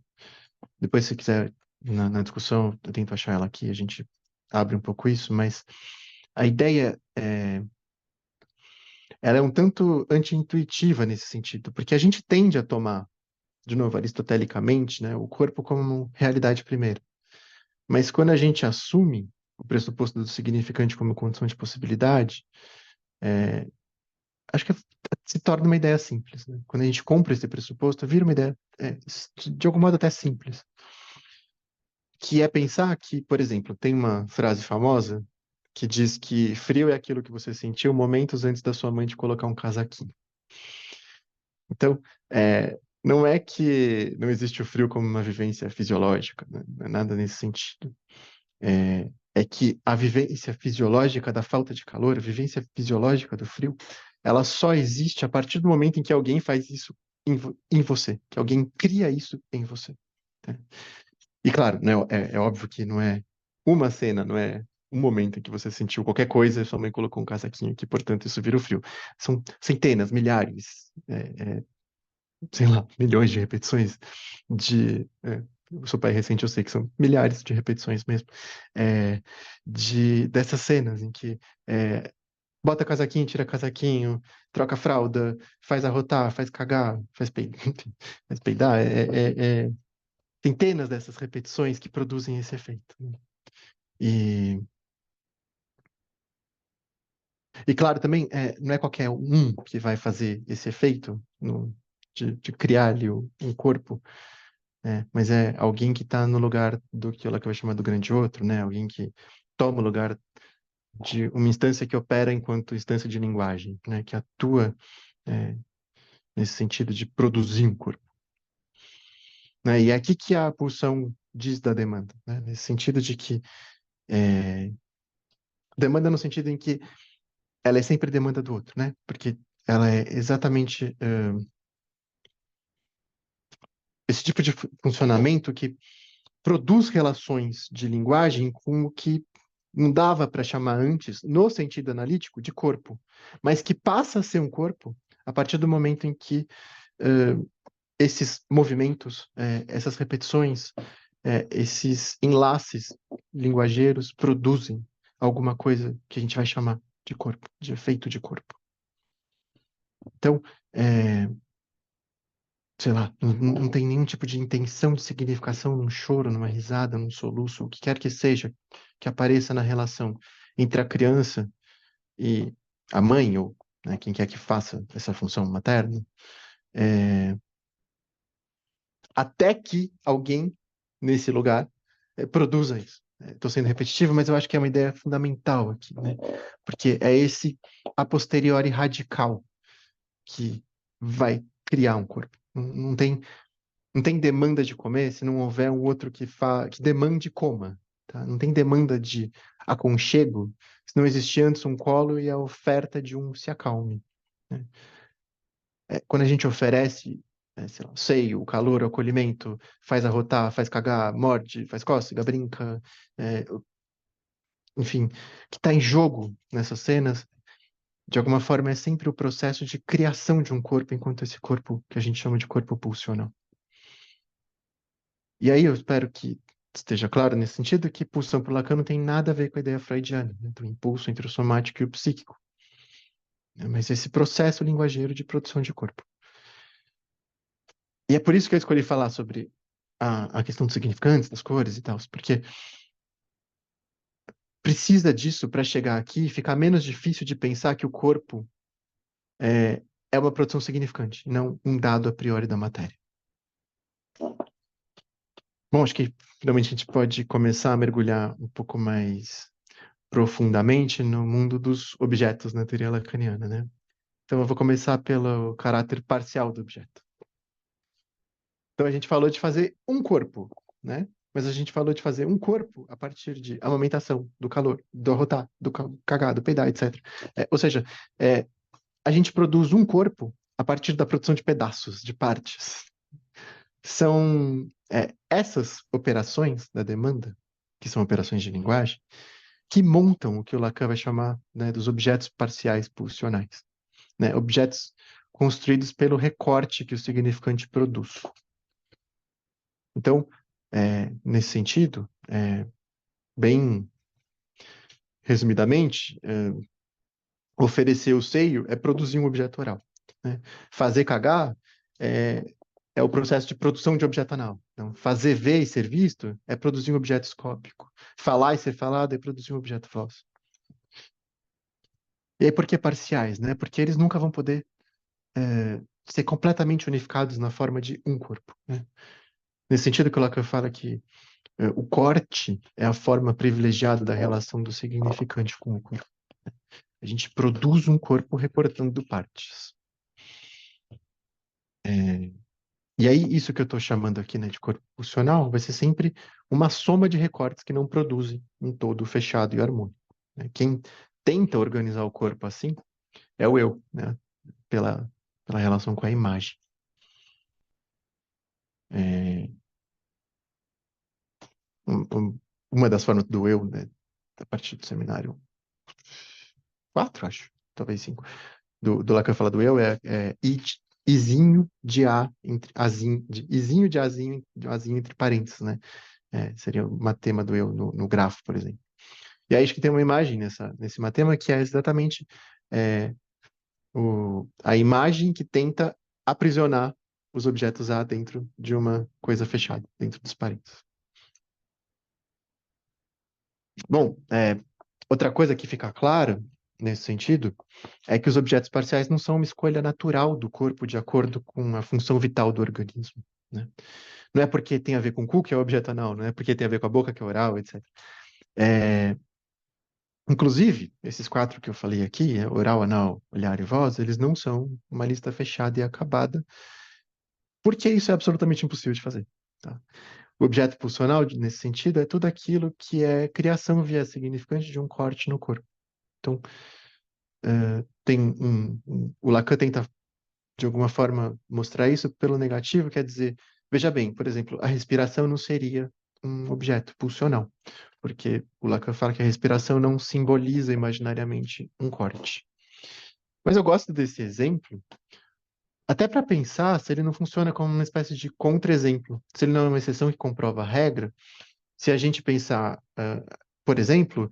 Depois, se quiser, na discussão, eu tento achar ela aqui, a gente abre um pouco isso, mas a ideia ela é um tanto anti-intuitiva nesse sentido, porque a gente tende a tomar, de novo, aristotelicamente, né, o corpo como realidade primeira. Mas quando a gente assume o pressuposto do significante como condição de possibilidade, acho que se torna uma ideia simples, né? Quando a gente compra esse pressuposto, vira uma ideia, de algum modo até simples, que é pensar que, por exemplo, tem uma frase famosa que diz que frio é aquilo que você sentiu momentos antes da sua mãe te colocar um casaquinho. Então, não é que não existe o frio como uma vivência fisiológica, né? Não é nada nesse sentido. É que a vivência fisiológica da falta de calor, a vivência fisiológica do frio, ela só existe a partir do momento em que alguém faz isso em você, que alguém cria isso em você. Né? E claro, né, é óbvio que não é uma cena, não é um momento em que você sentiu qualquer coisa e sua mãe colocou um casaquinho que, portanto, isso vira o frio. São centenas, milhares, sei lá, milhões de repetições de. Eu sou pai recente, eu sei que são milhares de repetições mesmo, dessas cenas em que bota casaquinho, tira casaquinho, troca fralda, faz arrotar, faz cagar, faz peidar, enfim, faz peidar, centenas dessas repetições que produzem esse efeito. Né? E, e claro, também não é qualquer um que vai fazer esse efeito de criar ali um corpo. Mas é alguém que está no lugar do que ela vai chamar do grande outro, né? Alguém que toma o lugar de uma instância que opera enquanto instância de linguagem, né? Que atua é, nesse sentido de produzir um corpo, né? E é aqui que a pulsão diz da demanda, né? Nesse sentido de que demanda no sentido em que ela é sempre demanda do outro, né? Porque ela é exatamente esse tipo de funcionamento que produz relações de linguagem com o que não dava para chamar antes, no sentido analítico, de corpo, mas que passa a ser um corpo a partir do momento em que esses movimentos, essas repetições, esses enlaces linguageiros produzem alguma coisa que a gente vai chamar de corpo, de efeito de corpo. Então, sei lá, não tem nenhum tipo de intenção de significação num choro, numa risada, num soluço, o que quer que seja que apareça na relação entre a criança e a mãe, ou né, quem quer que faça essa função materna, até que alguém nesse lugar produza isso. Estou sendo repetitivo, mas eu acho que é uma ideia fundamental aqui, né? Porque é esse a posteriori radical que vai criar um corpo. Não tem demanda de comer se não houver um outro que demande coma. Tá? Não tem demanda de aconchego se não existir antes um colo e a oferta de um se acalme. Né? Quando a gente oferece, sei lá, o seio, o calor, o acolhimento, faz arrotar, faz cagar, morde, faz cócega, brinca, é, enfim, que está em jogo nessas cenas, de alguma forma é sempre o processo de criação de um corpo, enquanto esse corpo que a gente chama de corpo pulsional. E aí eu espero que esteja claro nesse sentido que pulsão por Lacan não tem nada a ver com a ideia freudiana, né, do impulso entre o somático e o psíquico, né, mas esse processo linguageiro de produção de corpo. E é por isso que eu escolhi falar sobre a questão dos significantes, das cores e tal, porque precisa disso para chegar aqui e ficar menos difícil de pensar que o corpo é uma produção significante, não um dado a priori da matéria. Bom, acho que finalmente a gente pode começar a mergulhar um pouco mais profundamente no mundo dos objetos na teoria lacaniana, né? Então eu vou começar pelo caráter parcial do objeto. Então a gente falou de fazer um corpo, né? Mas a gente falou de fazer um corpo a partir de amamentação, do calor, do arrotar, do cagar, do peidar, etc. Ou seja, a gente produz um corpo a partir da produção de pedaços, de partes. São essas operações da demanda, que são operações de linguagem, que montam o que o Lacan vai chamar, né, dos objetos parciais pulsionais, né? Objetos construídos pelo recorte que o significante produz. Então, nesse sentido, bem resumidamente, Oferecer o seio é produzir um objeto oral, né? Fazer cagar é, é o processo de produção de objeto anal. Então, fazer ver e ser visto é produzir um objeto escópico. Falar e ser falado é produzir um objeto falso. E aí, por que parciais, né? Porque eles nunca vão poder ser completamente unificados na forma de um corpo, né? Nesse sentido que o Lacan fala que o corte é a forma privilegiada da relação do significante com o corpo. A gente produz um corpo recortando partes. E aí, isso que eu estou chamando aqui, né, de corpo pulsional, vai ser sempre uma soma de recortes que não produzem um todo fechado e harmônico, né? Quem tenta organizar o corpo assim é o eu, né? Pela relação com a imagem. É, uma das formas do eu, né, a partir do seminário 4, acho, talvez 5, do Lacan fala do eu é izinho de A entre azinho, izinho de azinho entre parênteses, né? Seria o matema do eu no grafo, por exemplo. E aí acho que tem uma imagem nesse matema que é exatamente é, a imagem que tenta aprisionar os objetos A dentro de uma coisa fechada, dentro dos parênteses. Bom, outra coisa que fica clara nesse sentido é que os objetos parciais não são uma escolha natural do corpo de acordo com a função vital do organismo, né? Não é porque tem a ver com o cu que é objeto anal, não é porque tem a ver com a boca que é oral, etc. É, inclusive, esses 4 que eu falei aqui, oral, anal, olhar e voz, eles não são uma lista fechada e acabada, porque isso é absolutamente impossível de fazer, tá? O objeto pulsional, nesse sentido, é tudo aquilo que é criação via significante de um corte no corpo. Então, o Lacan tenta, de alguma forma, mostrar isso pelo negativo, quer dizer, veja bem, por exemplo, a respiração não seria um objeto pulsional, porque o Lacan fala que a respiração não simboliza imaginariamente um corte. Mas eu gosto desse exemplo, até para pensar se ele não funciona como uma espécie de contra-exemplo, se ele não é uma exceção que comprova a regra, se a gente pensar, por exemplo,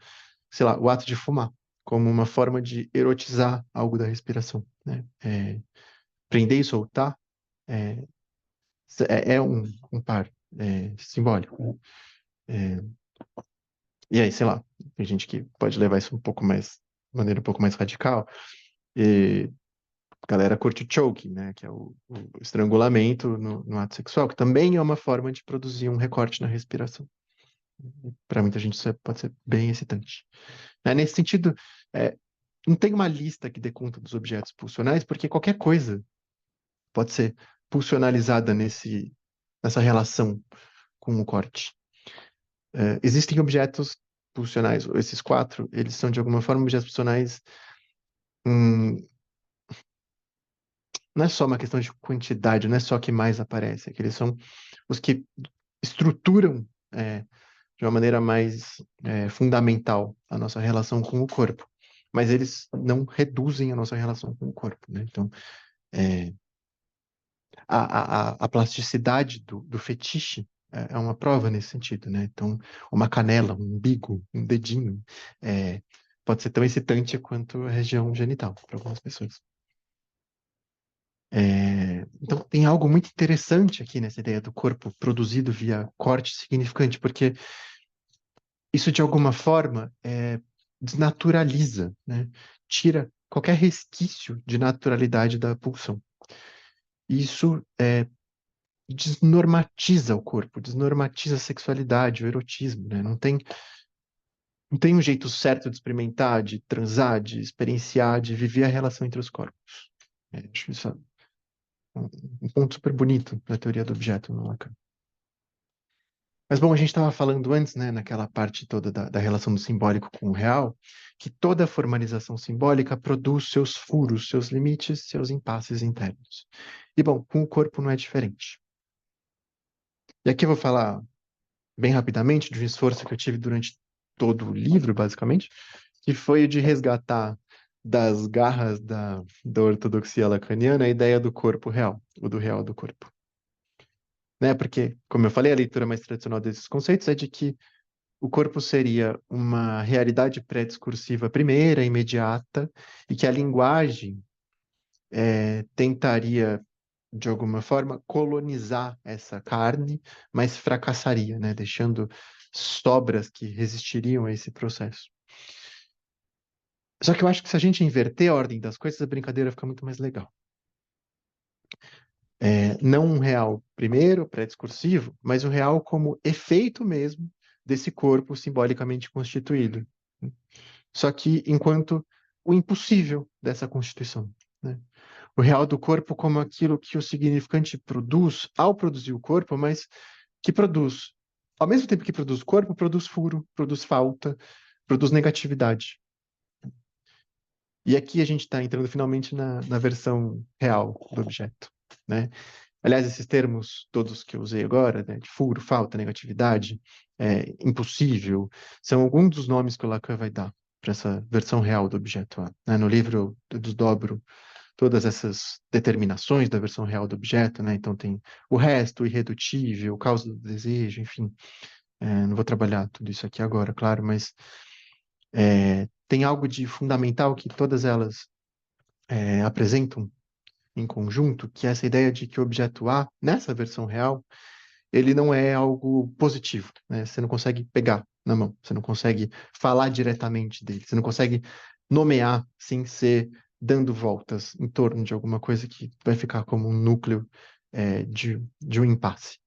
sei lá, o ato de fumar, como uma forma de erotizar algo da respiração, né? Prender e soltar é, é um par simbólico. É, e aí, sei lá, tem gente que pode levar isso um pouco mais, de maneira um pouco mais radical. E a galera curte o choking, né? Que é o estrangulamento no ato sexual, que também é uma forma de produzir um recorte na respiração. Para muita gente isso pode ser bem excitante. Nesse sentido, é, não tem uma lista que dê conta dos objetos pulsionais, porque qualquer coisa pode ser pulsionalizada nessa relação com o corte. Existem objetos pulsionais, esses 4, eles são de alguma forma objetos pulsionais. hum, não é só uma questão de quantidade, não é só o que mais aparece, é que eles são os que estruturam de uma maneira mais fundamental a nossa relação com o corpo. Mas eles não reduzem a nossa relação com o corpo, né? Então, é, a plasticidade do fetiche é uma prova nesse sentido, né? Então, uma canela, um umbigo, um dedinho, pode ser tão excitante quanto a região genital para algumas pessoas. Então, tem algo muito interessante aqui nessa ideia do corpo produzido via corte significante, porque isso, de alguma forma, desnaturaliza, né? Tira qualquer resquício de naturalidade da pulsão. Isso desnormatiza o corpo, desnormatiza a sexualidade, o erotismo, né? Não tem um jeito certo de experimentar, de transar, de experienciar, de viver a relação entre os corpos. Acho isso um ponto super bonito da teoria do objeto no Lacan. Mas, bom, a gente estava falando antes, né, naquela parte toda da relação do simbólico com o real, que toda formalização simbólica produz seus furos, seus limites, seus impasses internos. E, bom, com o corpo não é diferente. E aqui eu vou falar bem rapidamente de um esforço que eu tive durante todo o livro, basicamente, que foi o de resgatar das garras da ortodoxia lacaniana a ideia do corpo real, o do real do corpo. Né? Porque, como eu falei, a leitura mais tradicional desses conceitos é de que o corpo seria uma realidade pré-discursiva primeira, imediata, e que a linguagem tentaria, de alguma forma, colonizar essa carne, mas fracassaria, né? Deixando sobras que resistiriam a esse processo. Só que eu acho que se a gente inverter a ordem das coisas, a brincadeira fica muito mais legal. Não um real primeiro, pré-discursivo, mas o real como efeito mesmo desse corpo simbolicamente constituído. Só que enquanto o impossível dessa constituição, né? O real do corpo como aquilo que o significante produz ao produzir o corpo, mas que produz, ao mesmo tempo que produz corpo, produz furo, produz falta, produz negatividade. E aqui a gente está entrando finalmente na versão real do objeto, né? Aliás, esses termos todos que eu usei agora, né, de furo, falta, negatividade, impossível, são alguns dos nomes que o Lacan vai dar para essa versão real do objeto. Né? No livro eu desdobro todas essas determinações da versão real do objeto, né? Então tem o resto, o irredutível, causa do desejo, enfim. Não vou trabalhar tudo isso aqui agora, claro, mas tem algo de fundamental que todas elas apresentam em conjunto, que é essa ideia de que o objeto A, nessa versão real, ele não é algo positivo, né? Você não consegue pegar na mão, você não consegue falar diretamente dele, você não consegue nomear sem ser dando voltas em torno de alguma coisa que vai ficar como um núcleo de um impasse.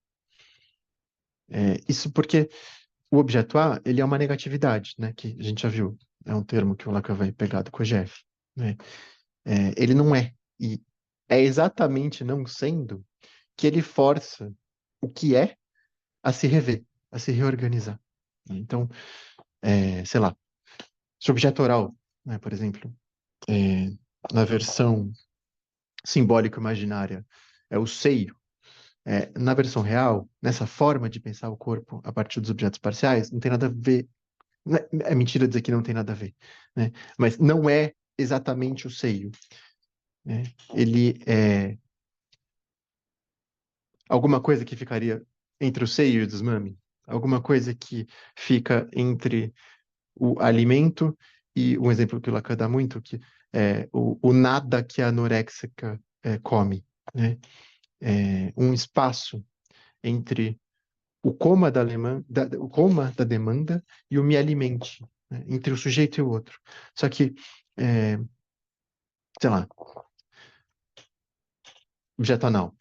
Isso porque o objeto A, ele é uma negatividade, né? Que a gente já viu, é um termo que o Lacan vai pegar do Kojève, né? Ele não é, e é exatamente não sendo que ele força o que é a se rever, a se reorganizar. Então, sei lá, se o objeto oral, né, por exemplo, é, na versão simbólica imaginária é o seio, na versão real, nessa forma de pensar o corpo a partir dos objetos parciais, não tem nada a ver. É mentira dizer que não tem nada a ver, né? Mas não é exatamente o seio, né? Ele é alguma coisa que ficaria entre o seio e o desmame, alguma coisa que fica entre o alimento e um exemplo que o Lacan dá muito, que é o nada que a anoréxica come, né? Um espaço entre o coma da demanda e o me alimente, né? Entre o sujeito e o outro. Só que, é, sei lá, objeto anal,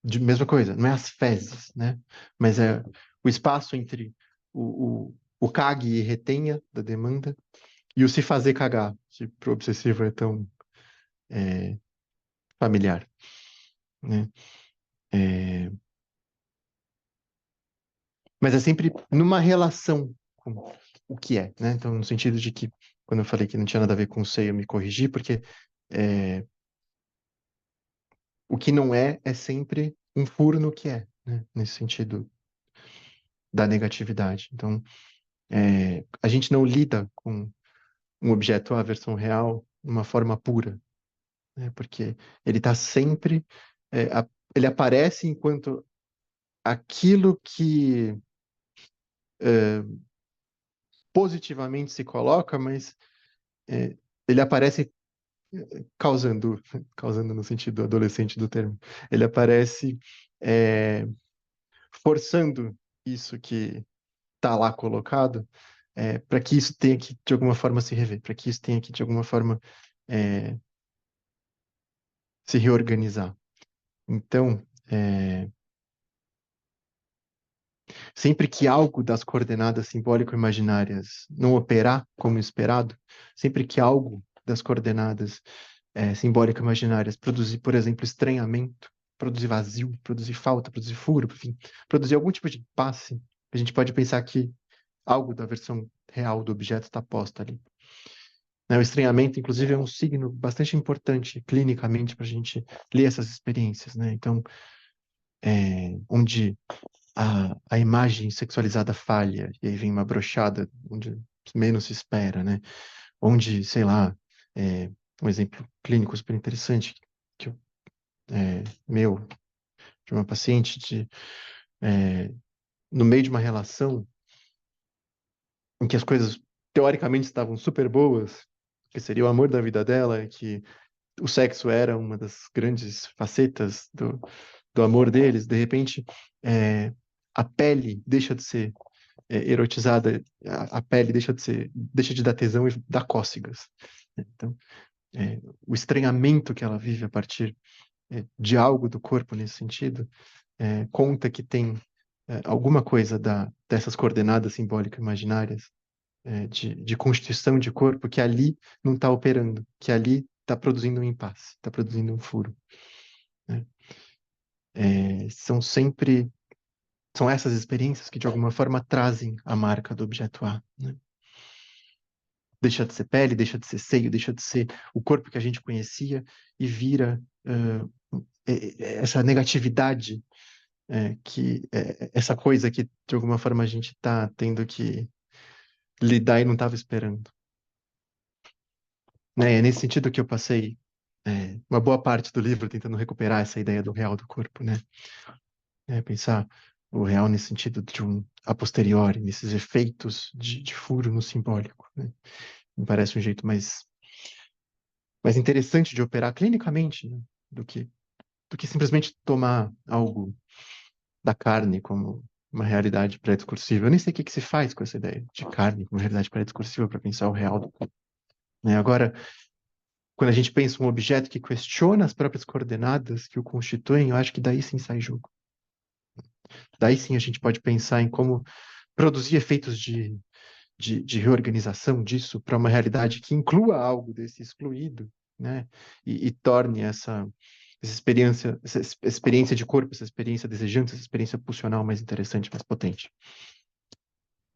mesma coisa, não é as fezes, né? Mas é o espaço entre o cague e retenha da demanda e o se fazer cagar, que pro obsessivo é tão é, familiar, né? É, mas é sempre numa relação com o que é, né? Então, no sentido de que, quando eu falei que não tinha nada a ver com o seio, eu me corrigi, porque é, o que não é sempre um furo no que é, né? Nesse sentido da negatividade. Então, a gente não lida com um objeto, a versão real, de uma forma pura, né? Porque ele está sempre, ele aparece enquanto aquilo que positivamente se coloca, mas ele aparece causando, causando no sentido adolescente do termo, ele aparece é, forçando isso que está lá colocado, para que isso tenha que, de alguma forma, se rever, para que isso tenha que, de alguma forma, é, se reorganizar. Então, sempre que algo das coordenadas simbólico-imaginárias não operar como esperado, sempre que algo das coordenadas simbólico-imaginárias produzir, por exemplo, estranhamento, produzir vazio, produzir falta, produzir furo, enfim, produzir algum tipo de impasse, a gente pode pensar que algo da versão real do objeto está posto ali. Né, o estranhamento, inclusive, é um signo bastante importante clinicamente para a gente ler essas experiências, né? Então, onde a imagem sexualizada falha, e aí vem uma brochada onde menos se espera, né? Onde, sei lá, um exemplo clínico super interessante que meu, de uma paciente no meio de uma relação, em que as coisas teoricamente estavam super boas, que seria o amor da vida dela, que o sexo era uma das grandes facetas do amor deles, de repente a pele deixa de ser erotizada, a pele deixa de dar tesão e dá cócegas. Então, o estranhamento que ela vive a partir de algo do corpo nesse sentido, conta que tem alguma coisa dessas coordenadas simbólicas imaginárias de constituição de corpo que ali não está operando, que ali está produzindo um impasse, está produzindo um furo. Né? São essas experiências que de alguma forma trazem a marca do objeto A. Né? Deixa de ser pele, deixa de ser seio, deixa de ser o corpo que a gente conhecia e vira essa negatividade, essa coisa que de alguma forma a gente está tendo que lidar e não estava esperando. Né? É nesse sentido que eu passei uma boa parte do livro tentando recuperar essa ideia do real do corpo, né? Pensar o real nesse sentido de a posteriori, nesses efeitos de furo no simbólico, né? Me parece um jeito mais interessante de operar clinicamente, né? do que, do que simplesmente tomar algo da carne como uma realidade pré-discursiva. Eu nem sei o que se faz com essa ideia de carne como realidade pré-discursiva para pensar o real do corpo. Né? Agora, quando a gente pensa um objeto que questiona as próprias coordenadas que o constituem, eu acho que daí sim sai jogo. Daí sim a gente pode pensar em como produzir efeitos de reorganização disso para uma realidade que inclua algo desse excluído, né? E torne essa experiência de corpo, essa experiência desejante, essa experiência pulsional mais interessante, mais potente.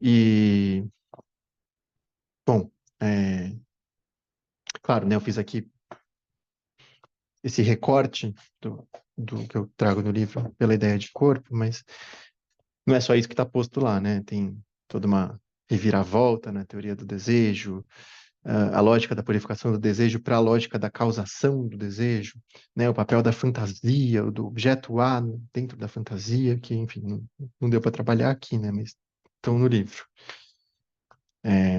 E, bom, claro, né, eu fiz aqui esse recorte do que eu trago no livro pela ideia de corpo, mas não é só isso que está posto lá, né? Tem toda uma reviravolta na teoria do desejo, a lógica da purificação do desejo para a lógica da causação do desejo, né? O papel da fantasia, do objeto A dentro da fantasia, que, enfim, não deu para trabalhar aqui, né? Mas estão no livro.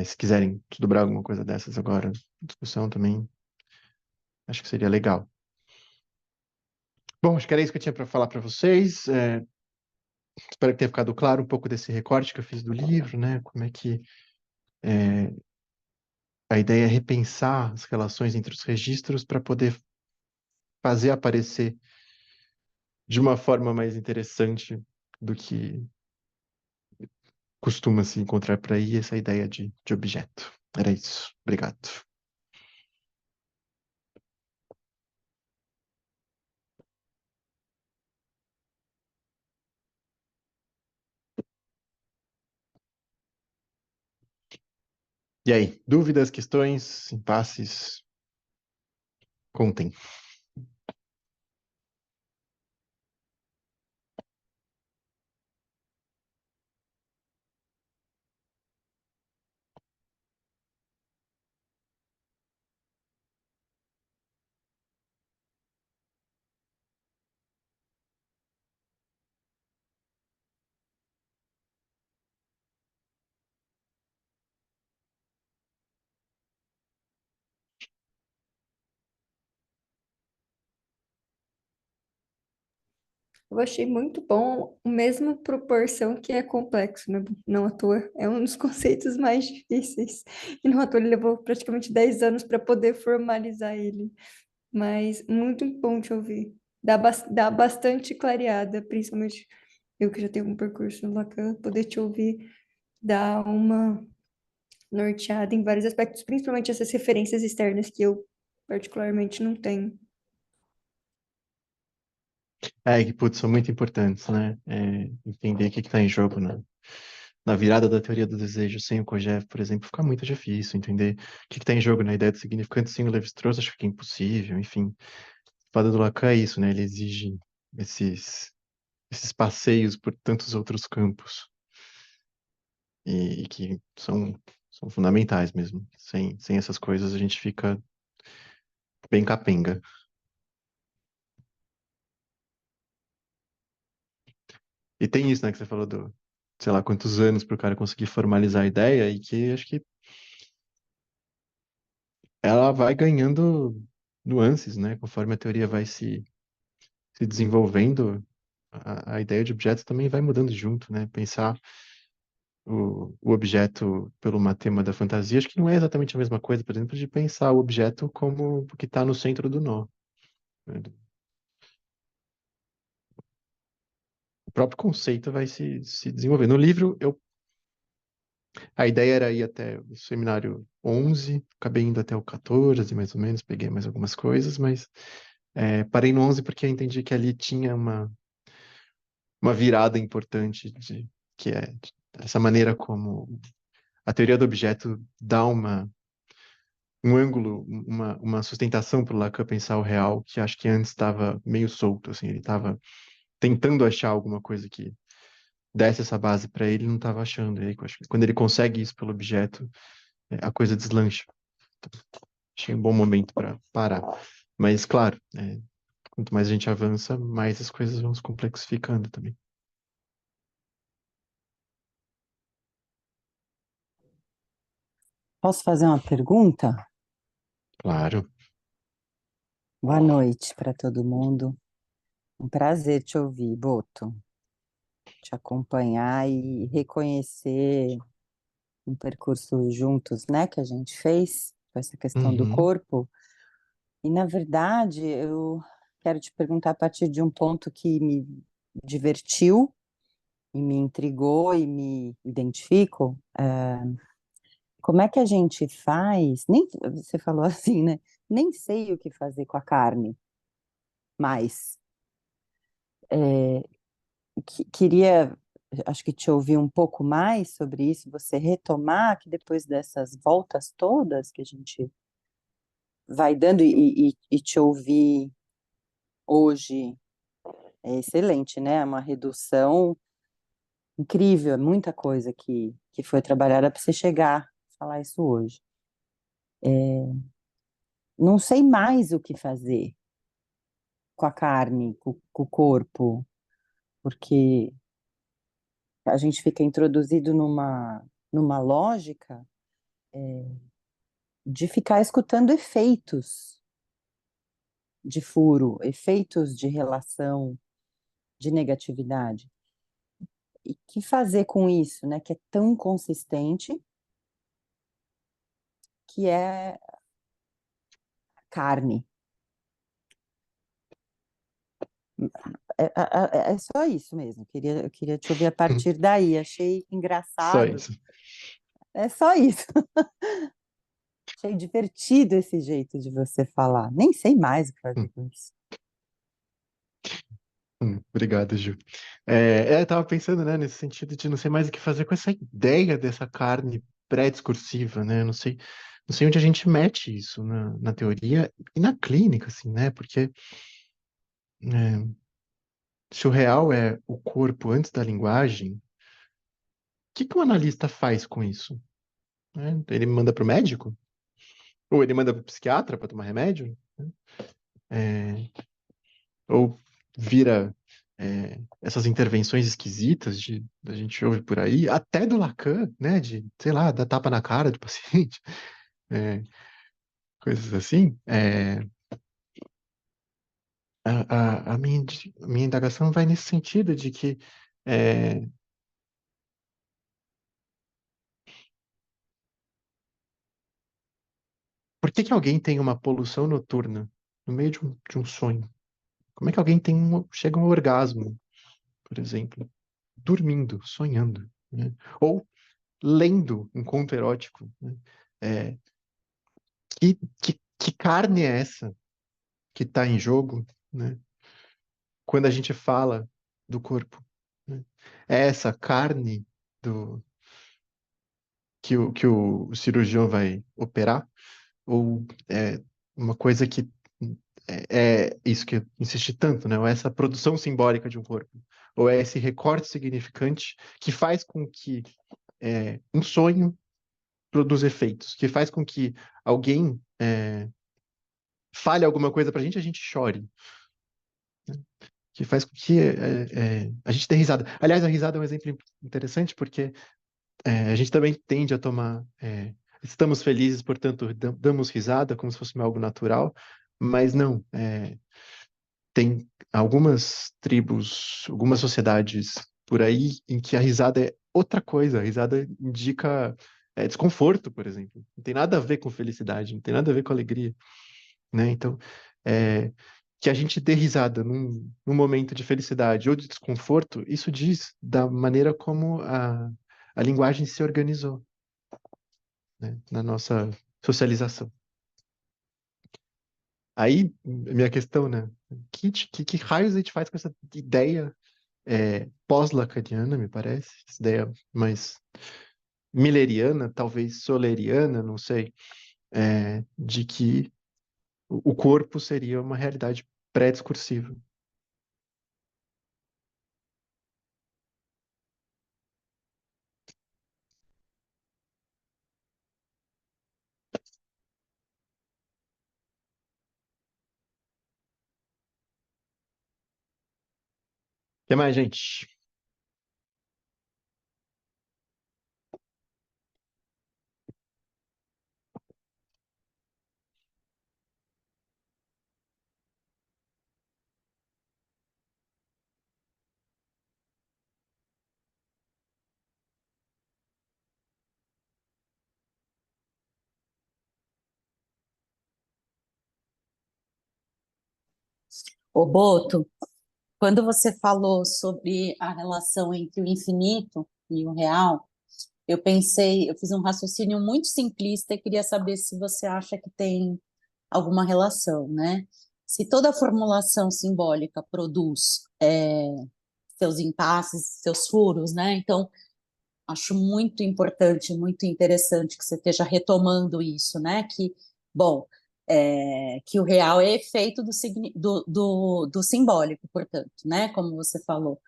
Se quiserem dobrar alguma coisa dessas agora, discussão também, acho que seria legal. Bom, acho que era isso que eu tinha para falar para vocês. Espero que tenha ficado claro um pouco desse recorte que eu fiz do livro, né? Como é que a ideia é repensar as relações entre os registros para poder fazer aparecer de uma forma mais interessante do que costuma se encontrar por aí essa ideia de objeto. Era isso. Obrigado. E aí, dúvidas, questões, impasses? Contem. Eu achei muito bom, a mesma proporção que é complexo, né? Não à toa, é um dos conceitos mais difíceis. E não à toa ele levou praticamente 10 anos para poder formalizar ele. Mas muito bom te ouvir. Dá bastante clareada, principalmente eu que já tenho um percurso no Lacan, poder te ouvir dá uma norteada em vários aspectos, principalmente essas referências externas que eu particularmente não tenho. Que, putz, são muito importantes, né? Entender o que está em jogo na virada da teoria do desejo sem o Kojève, por exemplo, fica muito difícil entender o que está em jogo na ideia do significante sem o Lévi-Strauss, acho que é impossível, enfim. O lado do Lacan é isso, né? Ele exige esses passeios por tantos outros campos e que são fundamentais mesmo. Sem essas coisas a gente fica bem capenga. E tem isso, né, que você falou sei lá quantos anos para o cara conseguir formalizar a ideia e que acho que ela vai ganhando nuances, né? Conforme a teoria vai se desenvolvendo, a ideia de objeto também vai mudando junto, né? Pensar o objeto pelo uma tema da fantasia, acho que não é exatamente a mesma coisa, por exemplo, de pensar o objeto como o que está no centro do nó, né? O próprio conceito vai se desenvolver. No livro, a ideia era ir até o seminário 11, acabei indo até o 14, mais ou menos, peguei mais algumas coisas, mas parei no 11 porque eu entendi que ali tinha uma virada importante, que é essa maneira como a teoria do objeto dá um ângulo, uma sustentação para o Lacan pensar o real, que acho que antes estava meio solto, assim, ele estava tentando achar alguma coisa que desse essa base para ele, e não estava achando. E aí, acho que quando ele consegue isso pelo objeto, a coisa deslancha. Então, achei um bom momento para parar. Mas, claro, quanto mais a gente avança, mais as coisas vão se complexificando também. Posso fazer uma pergunta? Claro. Boa noite para todo mundo. Um prazer te ouvir, Boto, te acompanhar e reconhecer um percurso juntos, né, que a gente fez, com essa questão do Uhum. corpo. E, na verdade, eu quero te perguntar a partir de um ponto que me divertiu e me intrigou e me identifico. Como é que a gente faz? Nem você falou assim, né? Nem sei o que fazer com a carne, mas queria, acho que te ouvir um pouco mais sobre isso, você retomar que depois dessas voltas todas que a gente vai dando e te ouvir hoje é excelente, né? É uma redução incrível, é muita coisa que foi trabalhada para você chegar a falar isso hoje. Não sei mais o que fazer com a carne, com o corpo, porque a gente fica introduzido numa lógica de ficar escutando efeitos de furo, efeitos de relação, de negatividade. E que fazer com isso, né, que é tão consistente, que é carne. É só isso mesmo. Eu queria te ouvir a partir daí. Achei Só engraçado. isso. É só isso. Achei divertido esse jeito de você falar. Nem sei mais o que fazer Hum, com isso. Obrigado, Ju. Eu tava pensando, né, nesse sentido de não sei mais o que fazer com essa ideia dessa carne pré-discursiva, né? Não sei onde a gente mete isso na teoria e na clínica, assim, né? Porque é, se o real é o corpo antes da linguagem, o que que o analista faz com isso? Né? Ele manda para o médico? Ou ele manda para o psiquiatra para tomar remédio? É, ou vira essas intervenções esquisitas da gente ouve por aí, até do Lacan, né, de, sei lá, dar tapa na cara do paciente, é, coisas assim. A minha indagação vai nesse sentido de que é, por que que alguém tem uma poluição noturna no meio de um sonho? Como é que alguém chega a um orgasmo, por exemplo, dormindo, sonhando, né? Ou lendo um conto erótico, né? É, que carne é essa que está em jogo, né? Quando a gente fala do corpo, né? É essa carne do que o cirurgião vai operar? Ou é uma coisa que é isso que eu insisti tanto, né? Ou é essa produção simbólica de um corpo? Ou é esse recorte significante que faz com que um sonho produza efeitos, que faz com que alguém fale alguma coisa pra gente e a gente chore. que faz com que a gente dê risada. Aliás, a risada é um exemplo interessante porque a gente também tende a tomar. Estamos felizes, portanto, damos risada como se fosse algo natural, mas não. Tem algumas tribos, algumas sociedades por aí em que a risada é outra coisa. A risada indica desconforto, por exemplo. Não tem nada a ver com felicidade, não tem nada a ver com alegria, né? Então, é, que a gente dê risada num momento de felicidade ou de desconforto, isso diz da maneira como a linguagem se organizou, né, na nossa socialização. Aí, minha questão, né? Que raios a gente faz com essa ideia pós-lacaniana, me parece? Essa ideia mais milleriana, talvez soleriana, não sei, de que o corpo seria uma realidade pré-discursiva. O que mais, gente? Ô, Boto, quando você falou sobre a relação entre o infinito e o real, eu fiz um raciocínio muito simplista e queria saber se você acha que tem alguma relação, né? Se toda formulação simbólica produz seus impasses, seus furos, né? Então, acho muito importante, muito interessante que você esteja retomando isso, né? Que, bom, que o real é efeito do simbólico, portanto, né? Como você falou.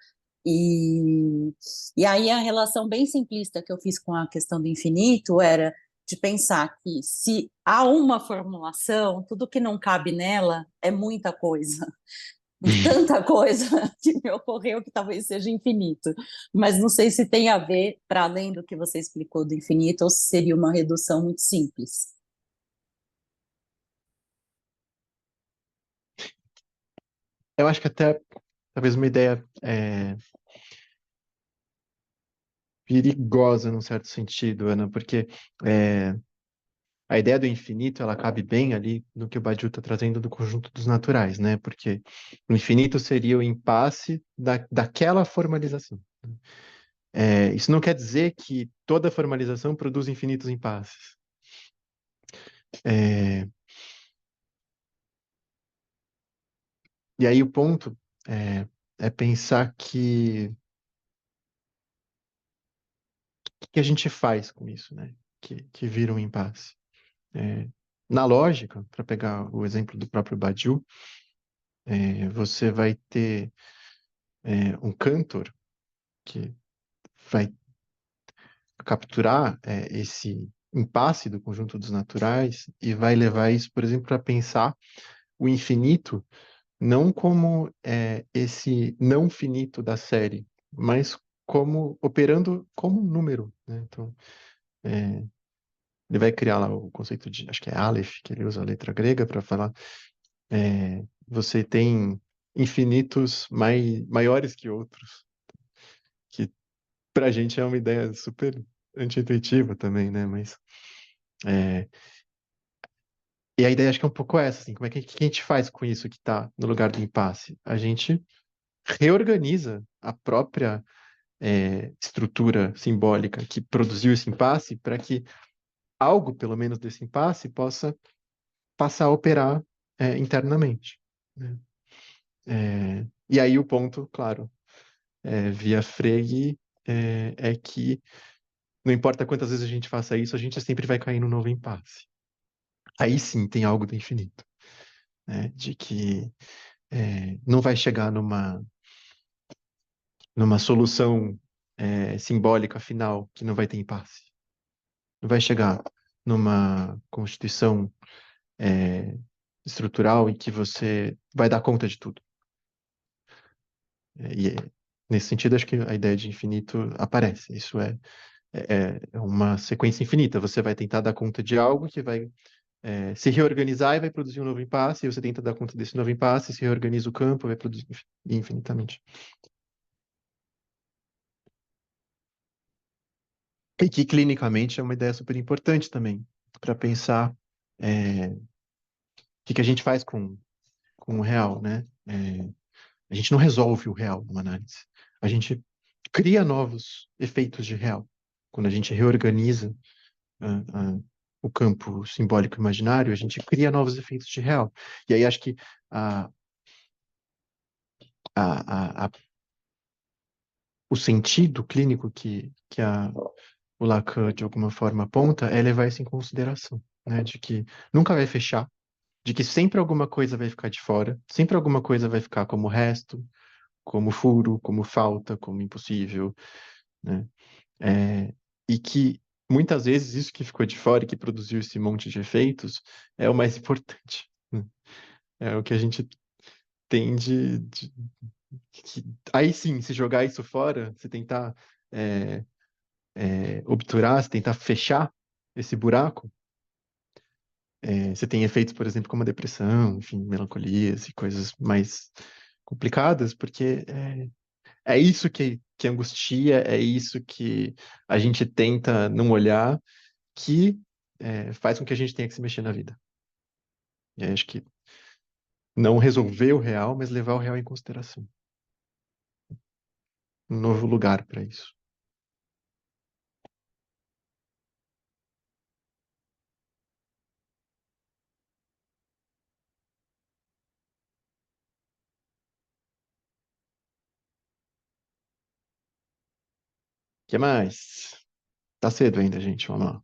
E, e aí a relação bem simplista que eu fiz com a questão do infinito era de pensar que se há uma formulação, tudo que não cabe nela é muita coisa, tanta coisa que me ocorreu que talvez seja infinito. Mas não sei se tem a ver, para além do que você explicou do infinito, ou se seria uma redução muito simples. Eu acho que até talvez uma ideia perigosa num certo sentido, Ana, porque é, a ideia do infinito ela cabe bem ali no que o Badiou está trazendo do conjunto dos naturais, né? Porque o infinito seria o impasse daquela formalização. Isso não quer dizer que toda formalização produz infinitos impasses. É, e aí o ponto é pensar que a gente faz com isso, né? Que vira um impasse. É, na lógica, para pegar o exemplo do próprio Badiou, você vai ter um cantor que vai capturar esse impasse do conjunto dos naturais e vai levar isso, por exemplo, para pensar o infinito não como esse não finito da série, mas como operando como um número, né? Então, ele vai criar lá o conceito de, acho que é Aleph, que ele usa a letra grega para falar, você tem infinitos maiores que outros, que pra gente é uma ideia super anti-intuitiva também, né? Mas e a ideia acho que é um pouco essa, assim, como é que a gente faz com isso que está no lugar do impasse? A gente reorganiza a própria estrutura simbólica que produziu esse impasse para que algo, pelo menos desse impasse, possa passar a operar internamente, né? E aí o ponto, claro, via Frege, é que não importa quantas vezes a gente faça isso, a gente sempre vai cair no novo impasse. Aí sim tem algo do infinito, né? De que não vai chegar numa solução simbólica final que não vai ter impasse. Não vai chegar numa constituição estrutural em que você vai dar conta de tudo. Nesse sentido, acho que a ideia de infinito aparece. Isso é uma sequência infinita. Você vai tentar dar conta de algo que vai se reorganizar e vai produzir um novo impasse, e você tenta dar conta desse novo impasse, se reorganiza o campo, vai produzir infinitamente. E que clinicamente é uma ideia super importante também, para pensar o que a gente faz com o real, né? A gente não resolve o real numa análise. A gente cria novos efeitos de real. Quando a gente reorganiza ah, ah, o campo simbólico imaginário, a gente cria novos efeitos de real. E aí acho que a, a, a, o sentido clínico que o Lacan, de alguma forma, aponta é levar isso em consideração, né? De que nunca vai fechar, de que sempre alguma coisa vai ficar de fora, sempre alguma coisa vai ficar como resto, como furo, como falta, como impossível, né? E que muitas vezes isso que ficou de fora e que produziu esse monte de efeitos é o mais importante, né? É o que a gente tem aí sim, se jogar isso fora, se tentar é, obturar, se tentar fechar esse buraco, você tem efeitos, por exemplo, como a depressão, enfim, melancolias e coisas mais complicadas, porque é isso que angustia, é isso que a gente tenta não olhar, que faz com que a gente tenha que se mexer na vida. E aí, acho que não resolver o real, mas levar o real em consideração. Um novo lugar para isso. O que mais? Tá cedo ainda, gente. Vamos lá.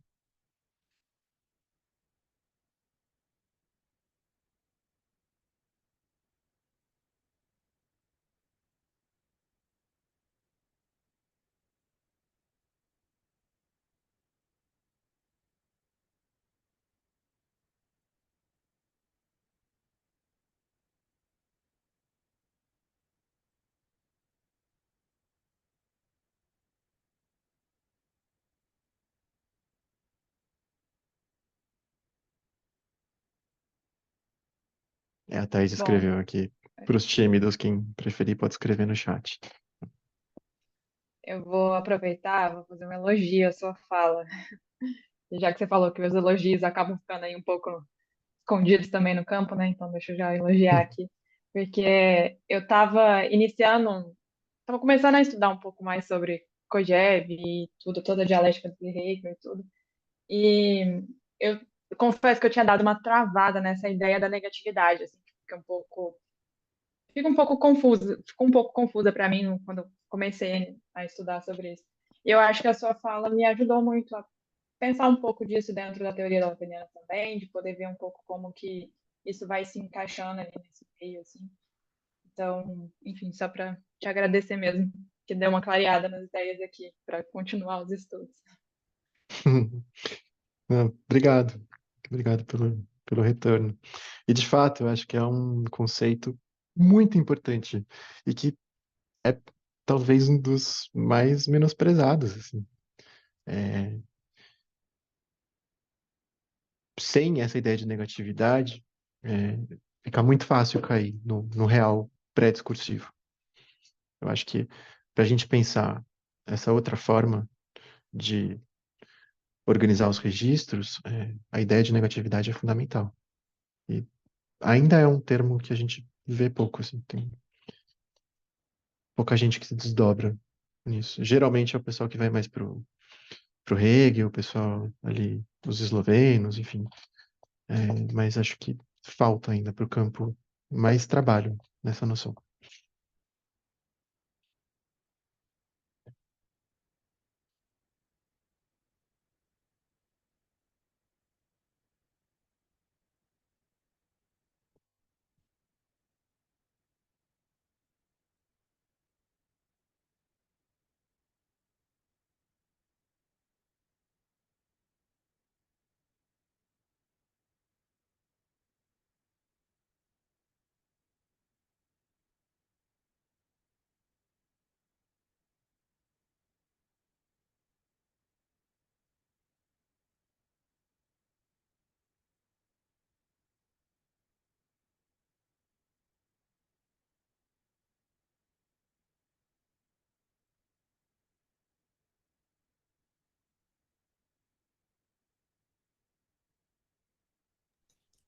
A Thaís Bom, escreveu aqui. Para os tímidos, quem preferir pode escrever no chat. eu vou aproveitar, vou fazer um elogio à sua fala. E já que você falou que os elogios acabam ficando aí um pouco escondidos também no campo, né? Então deixa eu já elogiar aqui. Porque eu estava começando a estudar um pouco mais sobre Kojève e tudo, toda a dialética de Hegel e tudo. E eu confesso que eu tinha dado uma travada nessa ideia da negatividade, assim, que fica um pouco ficou um pouco confusa para mim quando eu comecei a estudar sobre isso. E eu acho que a sua fala me ajudou muito a pensar um pouco disso dentro da teoria da Lacaniana também, de poder ver um pouco como que isso vai se encaixando ali nesse meio, assim. Então, enfim, só para te agradecer mesmo, que deu uma clareada nas ideias aqui para continuar os estudos. Não, obrigado. Obrigado pelo retorno. E, de fato, eu acho que é um conceito muito importante e que é talvez um dos mais menosprezados, assim. É, sem essa ideia de negatividade, é, fica muito fácil cair no real pré-discursivo. Eu acho que para a gente pensar essa outra forma de organizar os registros, a ideia de negatividade é fundamental. E ainda é um termo que a gente vê pouco, assim, tem pouca gente que se desdobra nisso. Geralmente é o pessoal que vai mais pro Hegel, o pessoal ali, os eslovenos, enfim. Mas acho que falta ainda para o campo mais trabalho nessa noção.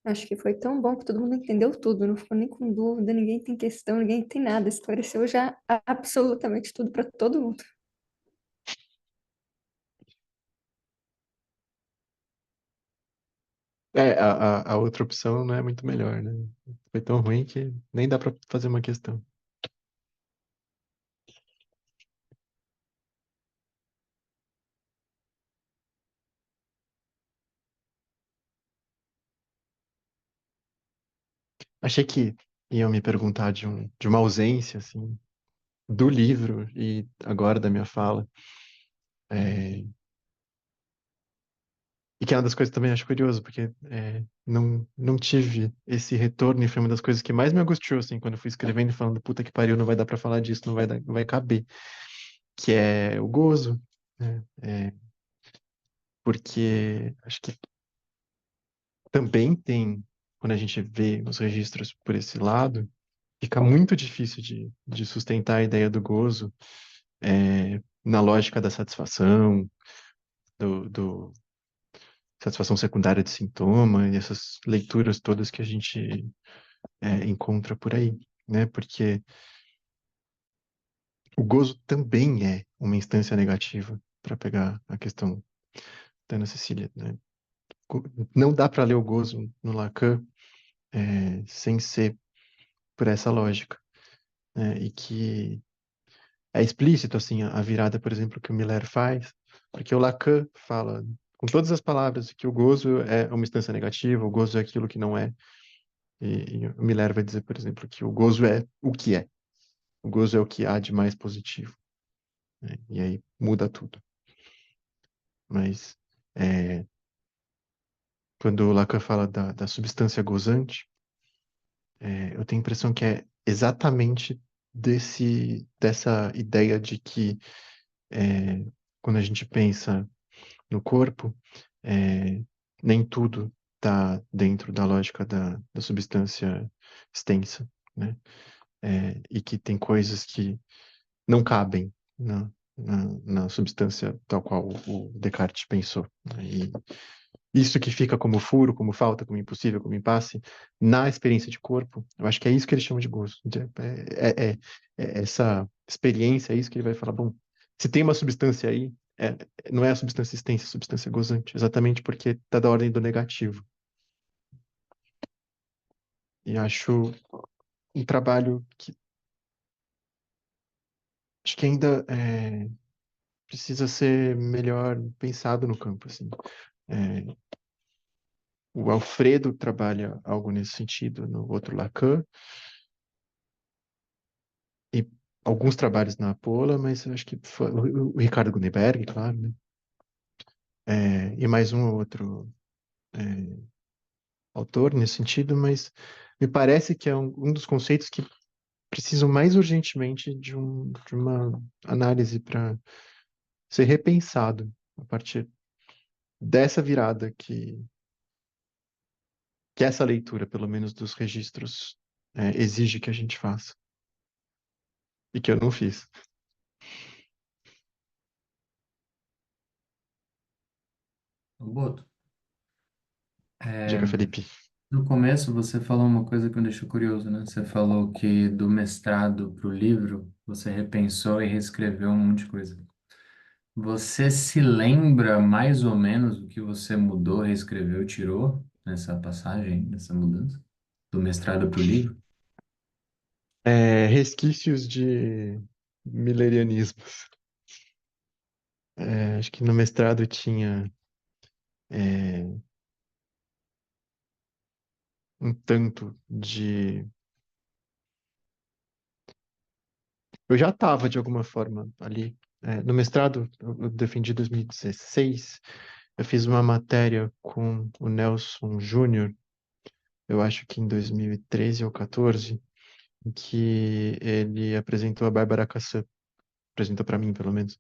Acho que foi tão bom que todo mundo entendeu tudo, não ficou nem com dúvida, ninguém tem questão, ninguém tem nada, esclareceu já absolutamente tudo para todo mundo. A outra opção não é muito melhor, né? Foi tão ruim que nem dá pra fazer uma questão. Achei que iam me perguntar de uma ausência, assim, do livro e agora da minha fala. É, e que é uma das coisas que também acho curioso, porque não tive esse retorno e foi uma das coisas que mais me angustiou, assim, quando eu fui escrevendo e falando, puta que pariu, não vai dar pra falar disso, não vai caber. Que é o gozo, né? Porque acho que também tem, quando a gente vê os registros por esse lado, fica muito difícil de sustentar a ideia do gozo na lógica da satisfação, do satisfação secundária de sintoma, e essas leituras todas que a gente encontra por aí, né? Porque o gozo também é uma instância negativa, para pegar a questão da Ana Cecília, né? Não dá para ler o gozo no Lacan sem ser por essa lógica, né? E que é explícito assim a virada, por exemplo, que o Miller faz, porque o Lacan fala com todas as palavras que o gozo é uma instância negativa, o gozo é aquilo que não é. E o Miller vai dizer, por exemplo, que o gozo é o que é. O gozo é o que há de mais positivo, né? E aí muda tudo. Mas quando o Lacan fala da substância gozante, eu tenho a impressão que é exatamente dessa ideia de que quando a gente pensa no corpo, é, nem tudo está dentro da lógica da substância extensa, né? E que tem coisas que não cabem na substância tal qual o Descartes pensou, né? E isso que fica como furo, como falta, como impossível, como impasse, na experiência de corpo, eu acho que é isso que ele chama de gozo. Essa experiência, é isso que ele vai falar, bom, se tem uma substância aí, não é a substância extensa, é a substância gozante, exatamente porque está da ordem do negativo. E acho um trabalho que acho que ainda precisa ser melhor pensado no campo, assim. É, o Alfredo trabalha algo nesse sentido no outro Lacan, e alguns trabalhos na Apola, mas eu acho que foi o Ricardo Gunneberg, claro, né? E mais um ou outro autor nesse sentido, mas me parece que é um dos conceitos que precisam mais urgentemente de uma análise para ser repensado a partir dessa virada que essa leitura, pelo menos dos registros, exige que a gente faça, e que eu não fiz. Boto, Diga, Felipe. no começo você falou uma coisa que me deixou curioso, né? Você falou que do mestrado para o livro você repensou e reescreveu um monte de coisa. Você se lembra mais ou menos o que você mudou, reescreveu, tirou nessa passagem, nessa mudança? Do mestrado para o livro? Resquícios de milerianismos. Acho que no mestrado tinha é, um tanto de. Eu já estava, de alguma forma, ali. No mestrado, eu defendi 2016. Eu fiz uma matéria com o Nelson Júnior, eu acho que em 2013 ou 14, em que ele apresentou a Bárbara Cassã, apresentou para mim, pelo menos.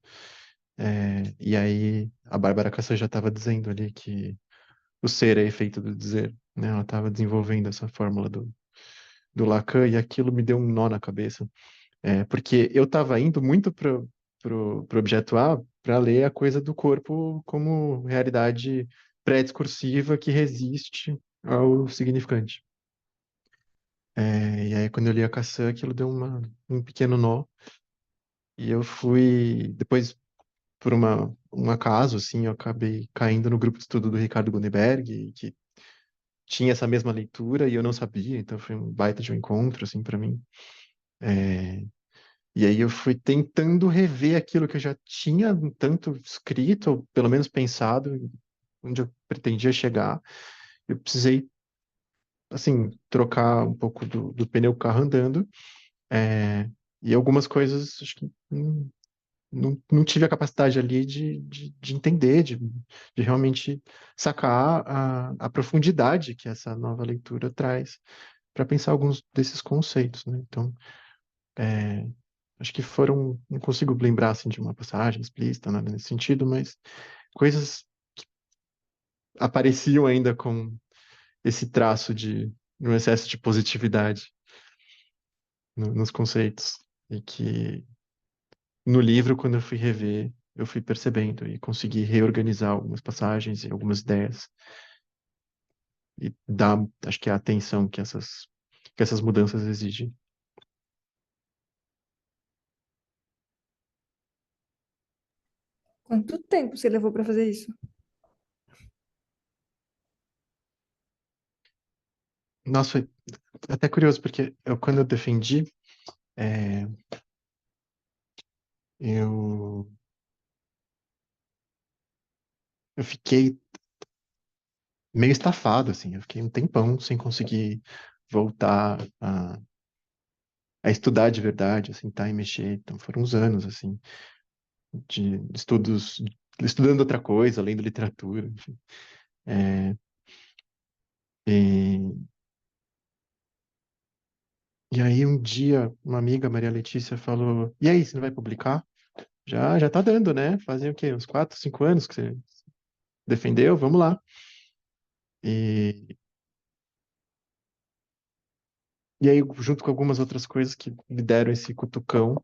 E aí, a Bárbara Cassã já estava dizendo ali que o ser é efeito do dizer, né? Ela estava desenvolvendo essa fórmula do Lacan e aquilo me deu um nó na cabeça. Porque eu estava indo muito pro objeto A para ler a coisa do corpo como realidade pré-discursiva que resiste ao significante. E aí, quando eu li a Cassã, aquilo deu um pequeno nó. E eu fui, depois, por um acaso, assim, eu acabei caindo no grupo de estudo do Ricardo Gunneberg, que tinha essa mesma leitura e eu não sabia, então foi um baita de um encontro, assim, para mim. É, E aí eu fui tentando rever aquilo que eu já tinha um tanto escrito, ou pelo menos pensado, onde eu pretendia chegar. Eu precisei, assim, trocar um pouco do pneu carro andando, é, e algumas coisas, acho que não tive a capacidade ali de entender, de realmente sacar a profundidade que essa nova leitura traz para pensar alguns desses conceitos, né? Então, é, acho que foram, não consigo lembrar assim de uma passagem explícita, nada nesse sentido, mas coisas apareciam ainda com esse traço de um excesso de positividade nos conceitos e que no livro, quando eu fui rever, eu fui percebendo e consegui reorganizar algumas passagens e algumas ideias e dar, acho que a atenção que essas mudanças exigem. Quanto tempo você levou para fazer isso? Nossa, foi até curioso, porque quando eu defendi, é, eu, eu fiquei meio estafado, assim, eu fiquei um tempão sem conseguir voltar a estudar de verdade, a sentar e mexer. Então foram uns anos, assim, de estudos, estudando outra coisa, lendo literatura, enfim. É, e, e aí um dia uma amiga, Maria Letícia, falou: E aí, você não vai publicar? Já tá dando, né? Fazem o quê? Uns 4, 5 anos que você defendeu? Vamos lá. E, e aí, junto com algumas outras coisas que me deram esse cutucão.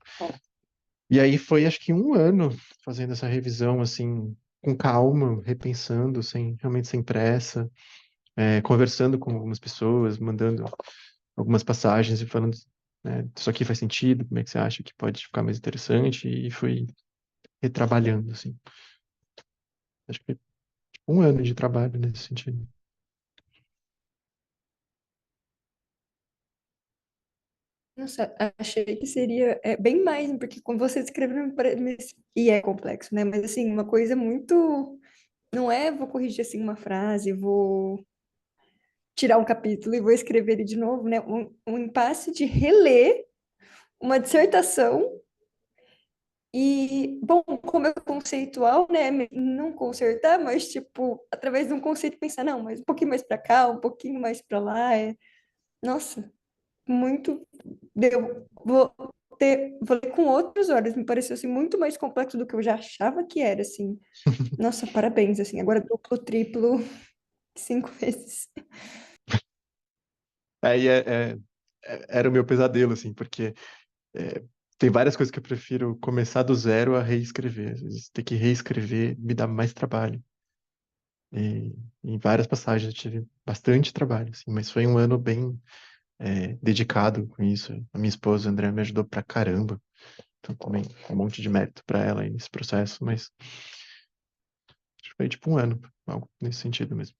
E aí foi, acho que um ano fazendo essa revisão, assim, com calma, repensando, realmente sem pressa, conversando com algumas pessoas, mandando algumas passagens e falando, né, isso aqui faz sentido, como é que você acha que pode ficar mais interessante? E fui retrabalhando, assim. Acho que um ano de trabalho nesse sentido. Nossa, achei que seria bem mais, porque como você descreveu, e é complexo, né? Mas assim, uma coisa muito. Não é vou corrigir assim uma frase, vou tirar um capítulo e vou escrever ele de novo, né? Um impasse de reler uma dissertação e, bom, como é conceitual, né? Não consertar, mas tipo, através de um conceito pensar, não, mas um pouquinho mais para cá, um pouquinho mais para lá. Nossa, muito. Vou ler com outros olhos, me pareceu assim, muito mais complexo do que eu já achava que era, assim. Nossa, parabéns, assim, agora duplo, triplo, 5 vezes. Aí era o meu pesadelo, assim, porque é, tem várias coisas que eu prefiro começar do zero a reescrever. Às vezes ter que reescrever me dá mais trabalho. E em várias passagens eu tive bastante trabalho, assim, mas foi um ano bem dedicado com isso. A minha esposa, Andrea, me ajudou pra caramba. Então também um monte de mérito pra ela aí nesse processo, mas acho que foi tipo um ano, algo nesse sentido mesmo.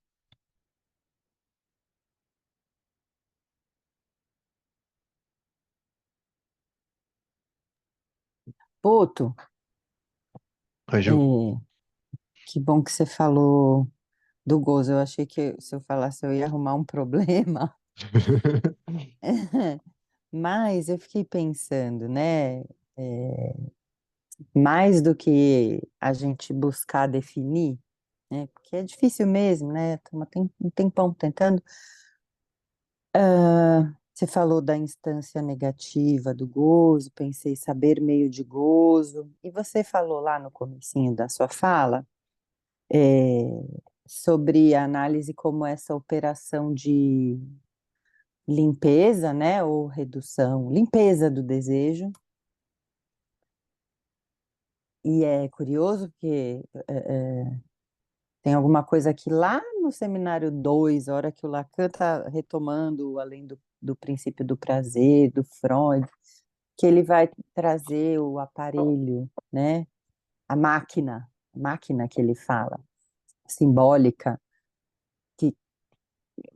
Boto, Oi, é, Ju. que bom que você falou do gozo. Eu achei que se eu falasse eu ia arrumar um problema. Mas eu fiquei pensando, né? é, Mais do que a gente buscar definir, né? Porque é difícil mesmo, né? Estamos um tempão tentando. Você falou da instância negativa do gozo, pensei saber meio de gozo, e você falou lá no comecinho da sua fala, é, sobre a análise como essa operação de limpeza, né, ou redução, limpeza do desejo. E é curioso porque Tem alguma coisa que lá no seminário 2, a hora que o Lacan está retomando, além do princípio do prazer, do Freud, que ele vai trazer o aparelho, né? A máquina que ele fala, simbólica, que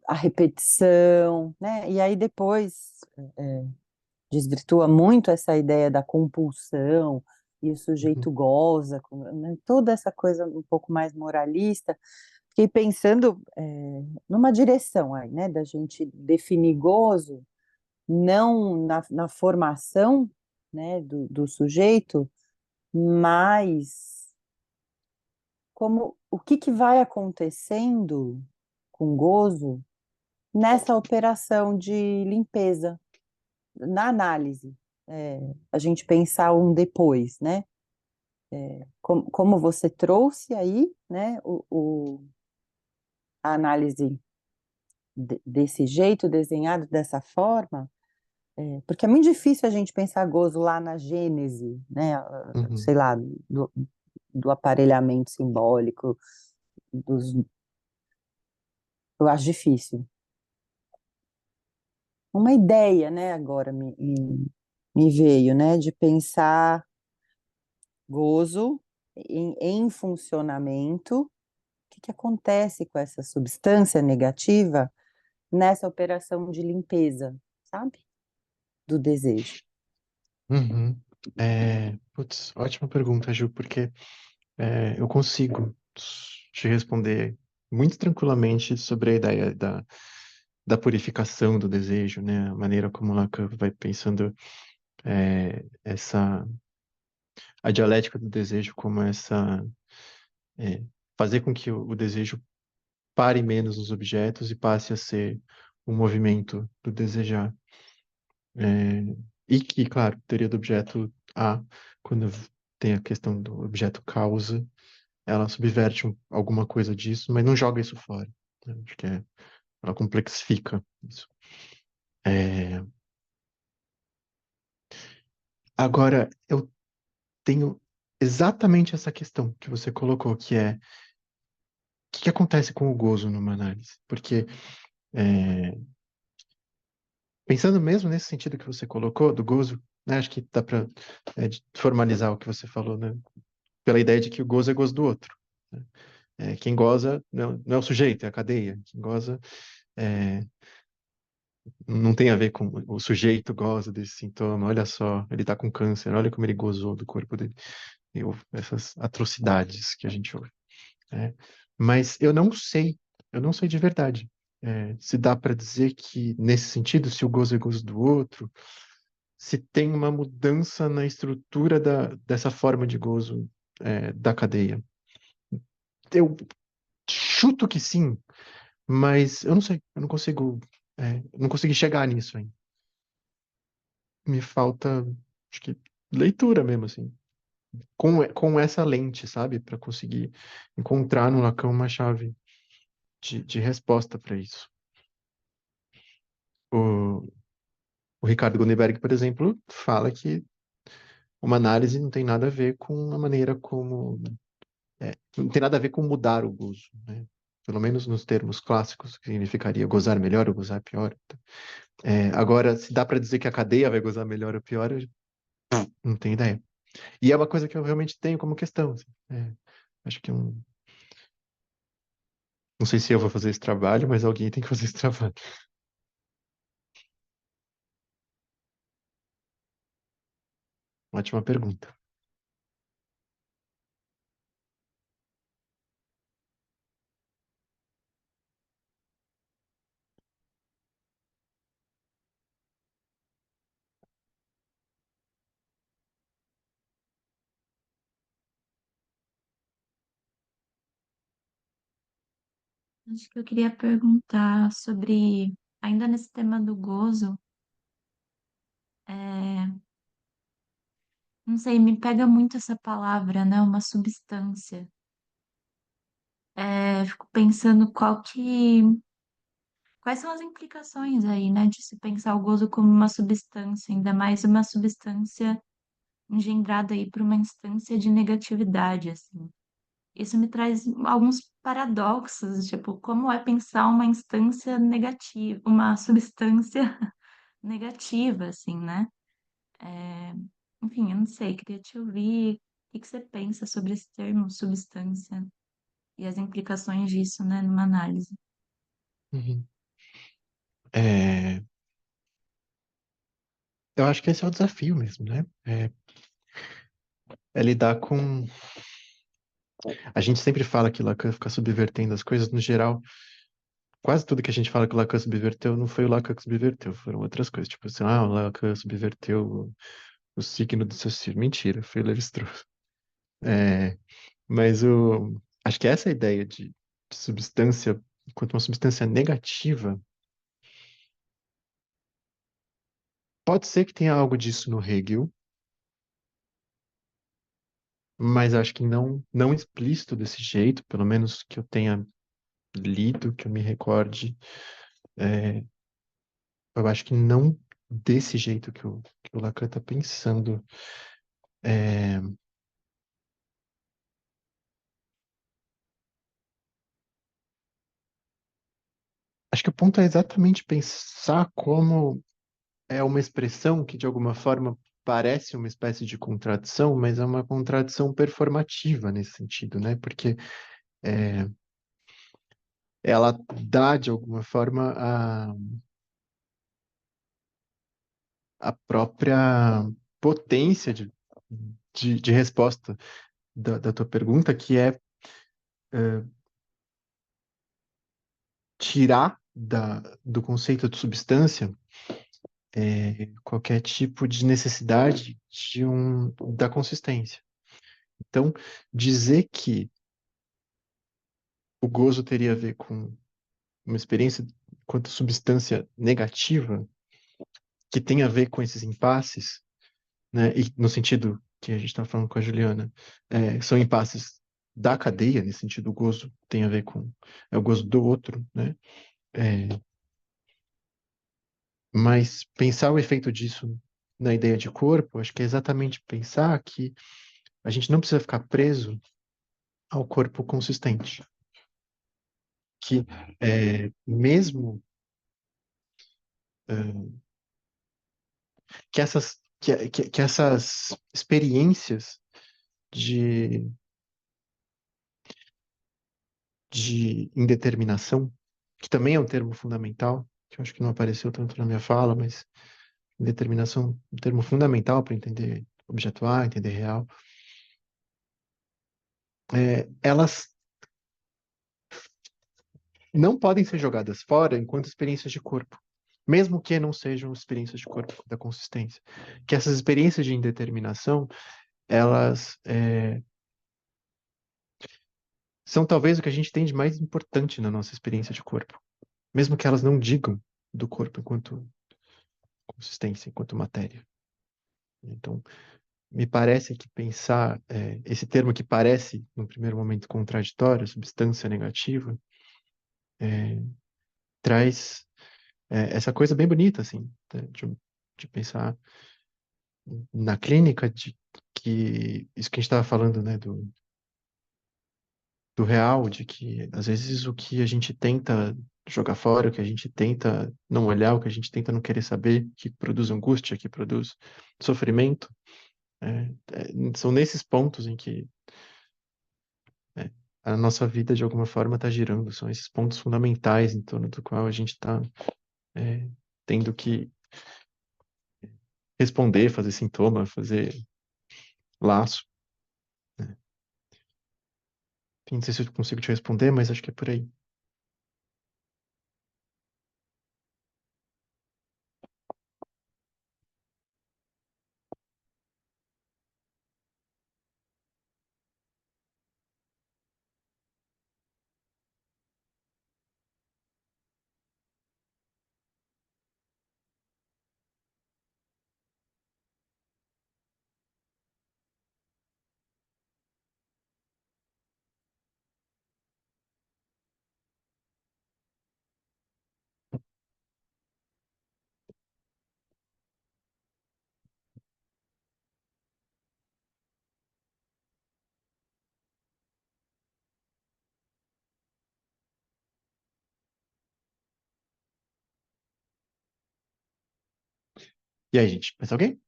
a repetição, né? E aí depois desvirtua muito essa ideia da compulsão e o Uhum. sujeito goza, né? Toda essa coisa um pouco mais moralista. Fiquei pensando numa direção aí, né? Da gente definir gozo não na formação, né, do sujeito, mas como o que vai acontecendo com gozo nessa operação de limpeza, na análise, a gente pensar um depois, né? Como você trouxe aí, né, a análise desse jeito, desenhado dessa forma, porque é muito difícil a gente pensar gozo lá na gênese, né, Uhum. sei lá, do aparelhamento simbólico, dos, eu acho difícil. Uma ideia, né, agora me veio, né, de pensar gozo em funcionamento, o que acontece com essa substância negativa nessa operação de limpeza, sabe? Do desejo. Uhum. Putz, ótima pergunta, Ju, porque eu consigo te responder muito tranquilamente sobre a ideia da purificação do desejo, né? A maneira como Lacan vai pensando a dialética do desejo como é, fazer com que o desejo pare menos nos objetos e passe a ser um movimento do desejar. É, e que, claro, teoria do objeto A, quando tem a questão do objeto causa, ela subverte alguma coisa disso, mas não joga isso fora, né? Acho que ela complexifica isso. É, agora, eu tenho exatamente essa questão que você colocou, que é o que acontece com o gozo numa análise? Porque, é, pensando mesmo nesse sentido que você colocou, do gozo, né, acho que dá para formalizar o que você falou, né, pela ideia de que o gozo é gozo do outro, né? Quem goza não é o sujeito, é a cadeia. Quem goza é, não tem a ver com o sujeito goza desse sintoma. Olha só, ele está com câncer, olha como ele gozou do corpo dele. Essas atrocidades que a gente ouve, né? Mas eu não sei de verdade. Se dá para dizer que, nesse sentido, se o gozo é gozo do outro, se tem uma mudança na estrutura dessa forma de gozo, da cadeia. Eu chuto que sim, mas eu não sei, eu não consigo, não consegui chegar nisso ainda. Me falta, acho que, leitura mesmo, assim, com essa lente, sabe, para conseguir encontrar no Lacan uma chave de resposta para isso. O, o Ricardo Gunneberg, por exemplo, fala que uma análise não tem nada a ver com a maneira como. Não tem nada a ver com mudar o gozo, né? Pelo menos nos termos clássicos, que significaria gozar melhor ou gozar pior. Agora, se dá para dizer que a cadeia vai gozar melhor ou pior, eu não tenho ideia. E é uma coisa que eu realmente tenho como questão, assim. Acho que não sei se eu vou fazer esse trabalho, mas alguém tem que fazer esse trabalho. Ótima pergunta. Acho que eu queria perguntar sobre, ainda nesse tema do gozo, é, não sei, me pega muito essa palavra, né? Uma substância. Fico pensando quais são as implicações aí, né? De se pensar o gozo como uma substância, ainda mais uma substância engendrada aí por uma instância de negatividade, assim. isso me traz alguns paradoxos, tipo, como é pensar uma instância negativa, uma substância negativa, assim, né? É, enfim, eu não sei, queria te ouvir. O que que você pensa sobre esse termo substância e as implicações disso, né, numa análise? Uhum. É, eu acho que esse é o desafio mesmo, né? É lidar com. A gente sempre fala que Lacan fica subvertendo as coisas, no geral, quase tudo que a gente fala que o Lacan subverteu não foi o Lacan que subverteu, foram outras coisas. Tipo assim, o Lacan subverteu o signo do seu signo. Mentira, foi o Lévi-Strauss. É, mas acho que essa ideia de substância, enquanto uma substância negativa, pode ser que tenha algo disso no Hegel, mas acho que não explícito desse jeito, pelo menos que eu tenha lido, que eu me recorde. É, eu acho que não desse jeito que o Lacan está pensando. É, acho que o ponto é exatamente pensar como é uma expressão que, de alguma forma, parece uma espécie de contradição, mas é uma contradição performativa nesse sentido, né? Porque é, ela dá, de alguma forma, a própria potência de resposta da tua pergunta, que é tirar do conceito de substância qualquer tipo de necessidade da consistência. Então, dizer que o gozo teria a ver com uma experiência quanto substância negativa, que tem a ver com esses impasses, né? E no sentido que a gente está falando com a Juliana, são impasses da cadeia, nesse sentido, o gozo tem a ver com o gozo do outro, né? É, mas pensar o efeito disso na ideia de corpo, acho que é exatamente pensar que a gente não precisa ficar preso ao corpo consistente, que mesmo que essas experiências de, de indeterminação, que também é um termo fundamental, que eu acho que não apareceu tanto na minha fala, mas indeterminação é um termo fundamental para entender objeto A, entender real, elas não podem ser jogadas fora enquanto experiências de corpo, mesmo que não sejam experiências de corpo da consistência. Que essas experiências de indeterminação, elas são talvez o que a gente tem de mais importante na nossa experiência de corpo, mesmo que elas não digam do corpo enquanto consistência, enquanto matéria. Então, me parece que pensar esse termo que parece, no primeiro momento, contraditório, substância negativa, traz essa coisa bem bonita, assim, né, de pensar na clínica, de que isso que a gente estava falando, né, do real, de que às vezes o que a gente tenta jogar fora, o que a gente tenta não olhar, o que a gente tenta não querer saber, que produz angústia, que produz sofrimento, são nesses pontos em que é, a nossa vida de alguma forma está girando, são esses pontos fundamentais em torno do qual a gente está tendo que responder, fazer sintoma, fazer laço. Né? Enfim, não sei se eu consigo te responder, mas acho que é por aí. E aí, gente, mais alguém?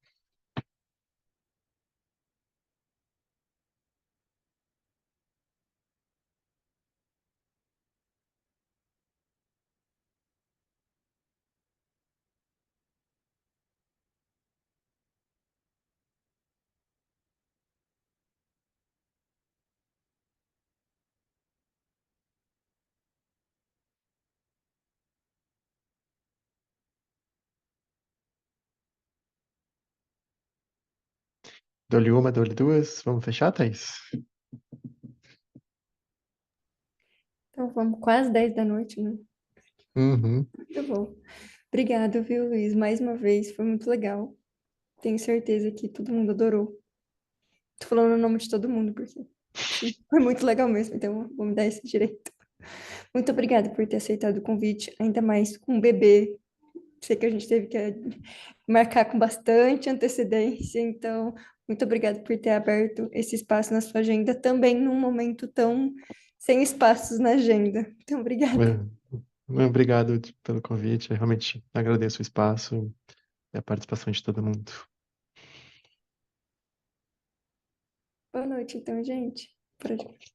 Dou-lhe uma, dou-lhe duas. Vamos fechar, Thaís? Então vamos, quase 10 da noite, né? Uhum. Muito bom. Obrigada, viu, Luiz? Mais uma vez, foi muito legal. Tenho certeza que todo mundo adorou. Tô falando o nome de todo mundo, porque sim, foi muito legal mesmo, então vou me dar esse direito. Muito obrigada por ter aceitado o convite, ainda mais com um bebê. Sei que a gente teve que marcar com bastante antecedência, então muito obrigada por ter aberto esse espaço na sua agenda, também num momento tão sem espaços na agenda. Então, obrigada. Obrigado pelo convite. Eu realmente agradeço o espaço e a participação de todo mundo. Boa noite, então, gente. Por hoje.